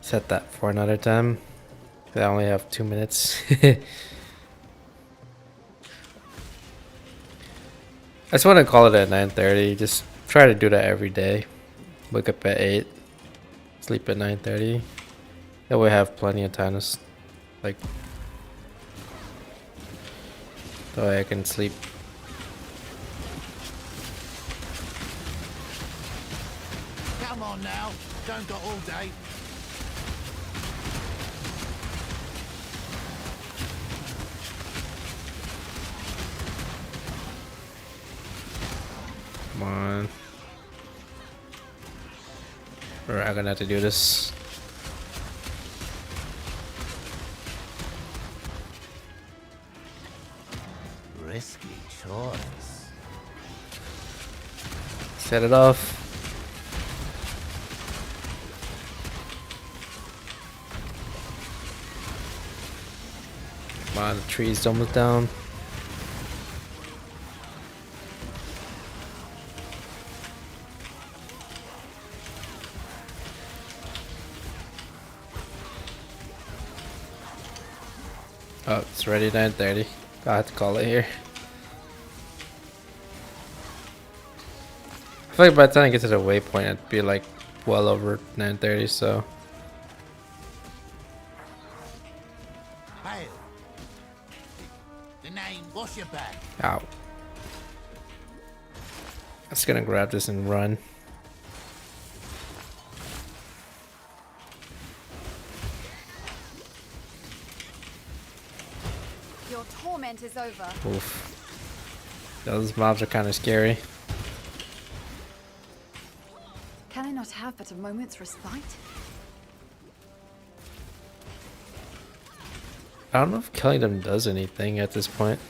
set that for another time. I only have 2 minutes. I just want to call it at 9:30. Just try to do that every day. Wake up at 8. Sleep at 9:30. That way I have plenty of time to like. That way I can sleep. Come on now, don't got all day. Come on. Alright, I'm gonna have to do this. Risky choice. Set it off. Come on, the tree's almost down. Oh, it's ready 9:30. I have to call it here. I feel like by the time I get to the waypoint, it'd be like well over 9:30. So. Hail. The name, wash your back. Ow. I'm just gonna grab this and run. Your torment is over. Oof. Those mobs are kind of scary. Can I not have but a moment's respite? I don't know if killing them does anything at this point.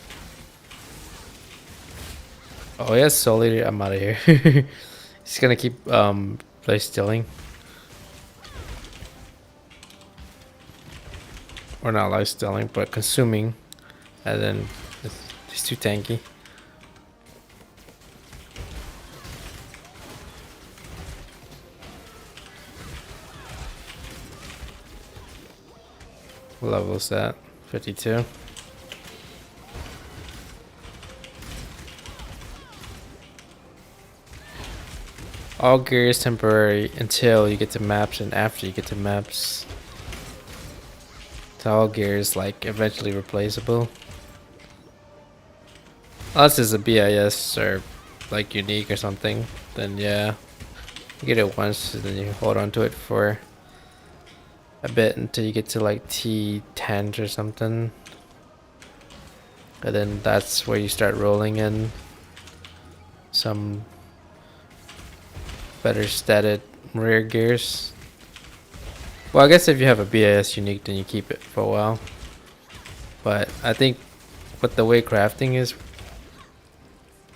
Oh, he has soul eater. I'm out of here. He's gonna keep play stealing. Or not life stealing, but consuming. And then he's too tanky. What level is that? 52. All gear is temporary until you get to maps, and after you get to maps, so all gear is like eventually replaceable. Unless it's a BIS or like unique or something, then yeah, you get it once and then you hold on to it for a bit until you get to like T10 or something, and then that's where you start rolling in some better statted rear gears. Well, I guess if you have a BIS unique, then you keep it for a while. But I think with the way crafting is,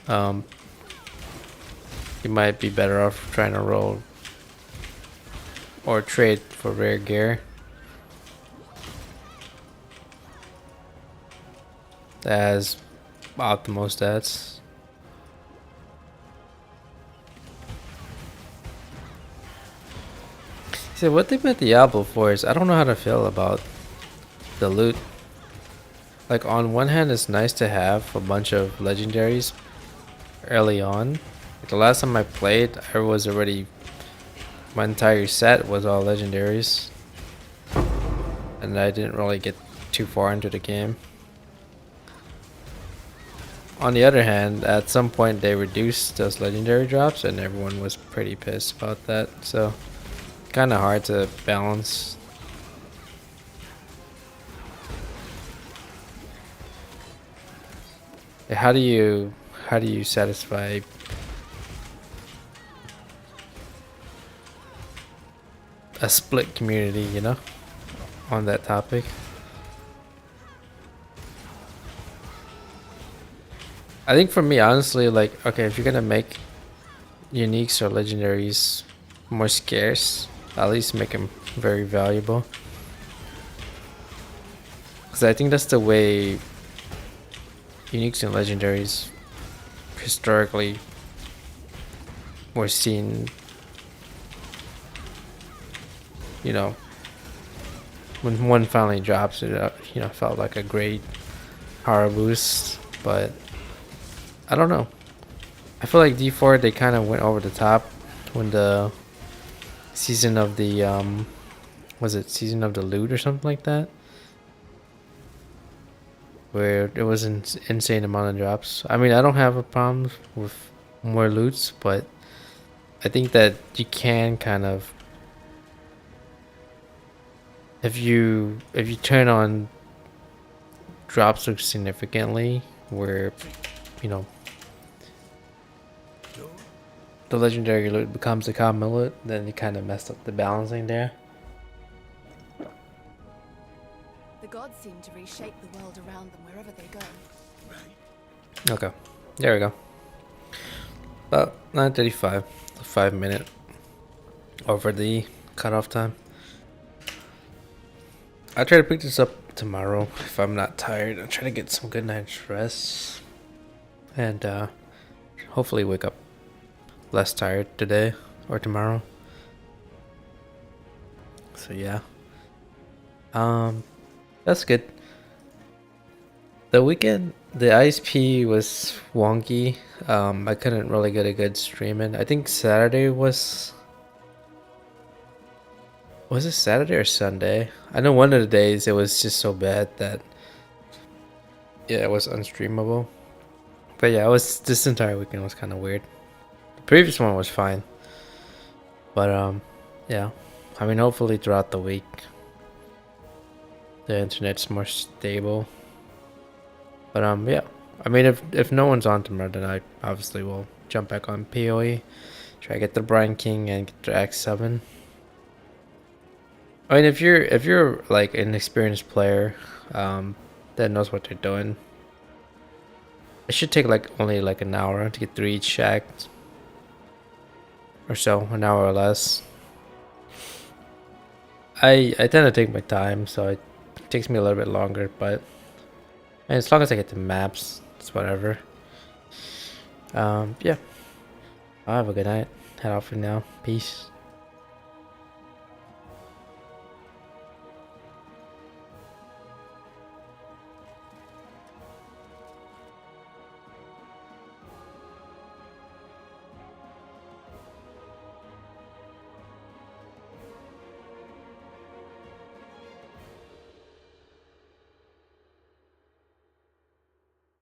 you might be better off trying to roll or trade for rare gear. That has optimal stats. So what they meant Diablo for is I don't know how to feel about the loot. Like on one hand, it's nice to have a bunch of legendaries early on. Like the last time I played, I was already, my entire set was all legendaries, and I didn't really get too far into the game. On the other hand, at some point they reduced those legendary drops, and everyone was pretty pissed about that. So kind of hard to balance. How do you satisfy a split community, you know, on that topic? I think for me, honestly, like, okay, if you're gonna make uniques or legendaries more scarce, at least make them very valuable. Because I think that's the way uniques and legendaries historically were seen. You know, when one finally drops it, you know, felt like a great power boost. But I don't know. I feel like D4 they kind of went over the top when the season of the was it season of the loot or something like that, where it was an insane amount of drops. I mean, I don't have a problem with more loots, but I think that you can kind of, if you turn on drops so significantly, where you know the legendary loot becomes a common loot, then you kind of messed up the balancing there. The gods seem to reshape the world around them wherever they go. Okay, there we go. About 9:35, 5 minute over the cutoff time. I'll try to pick this up tomorrow if I'm not tired. I'll try to get some good night's rest and hopefully wake up less tired today or tomorrow. So yeah, that's good. The weekend, the ISP was wonky. I couldn't really get a good stream in. I think Saturday was it Saturday or Sunday? I know one of the days it was just so bad that yeah, it was unstreamable. But yeah, it was, this entire weekend was kind of weird. The previous one was fine. But yeah. I mean, hopefully throughout the week the internet's more stable. But yeah. I mean, if no one's on tomorrow, then I obviously will jump back on PoE, try to get the Brine King and get the X7. I mean, if you're like an experienced player that knows what they're doing, it should take like only like an hour to get through each act or so, an hour or less. I tend to take my time, so it takes me a little bit longer, but and as long as I get the maps, it's whatever. Yeah. I'll have a good night. Head off for now. Peace.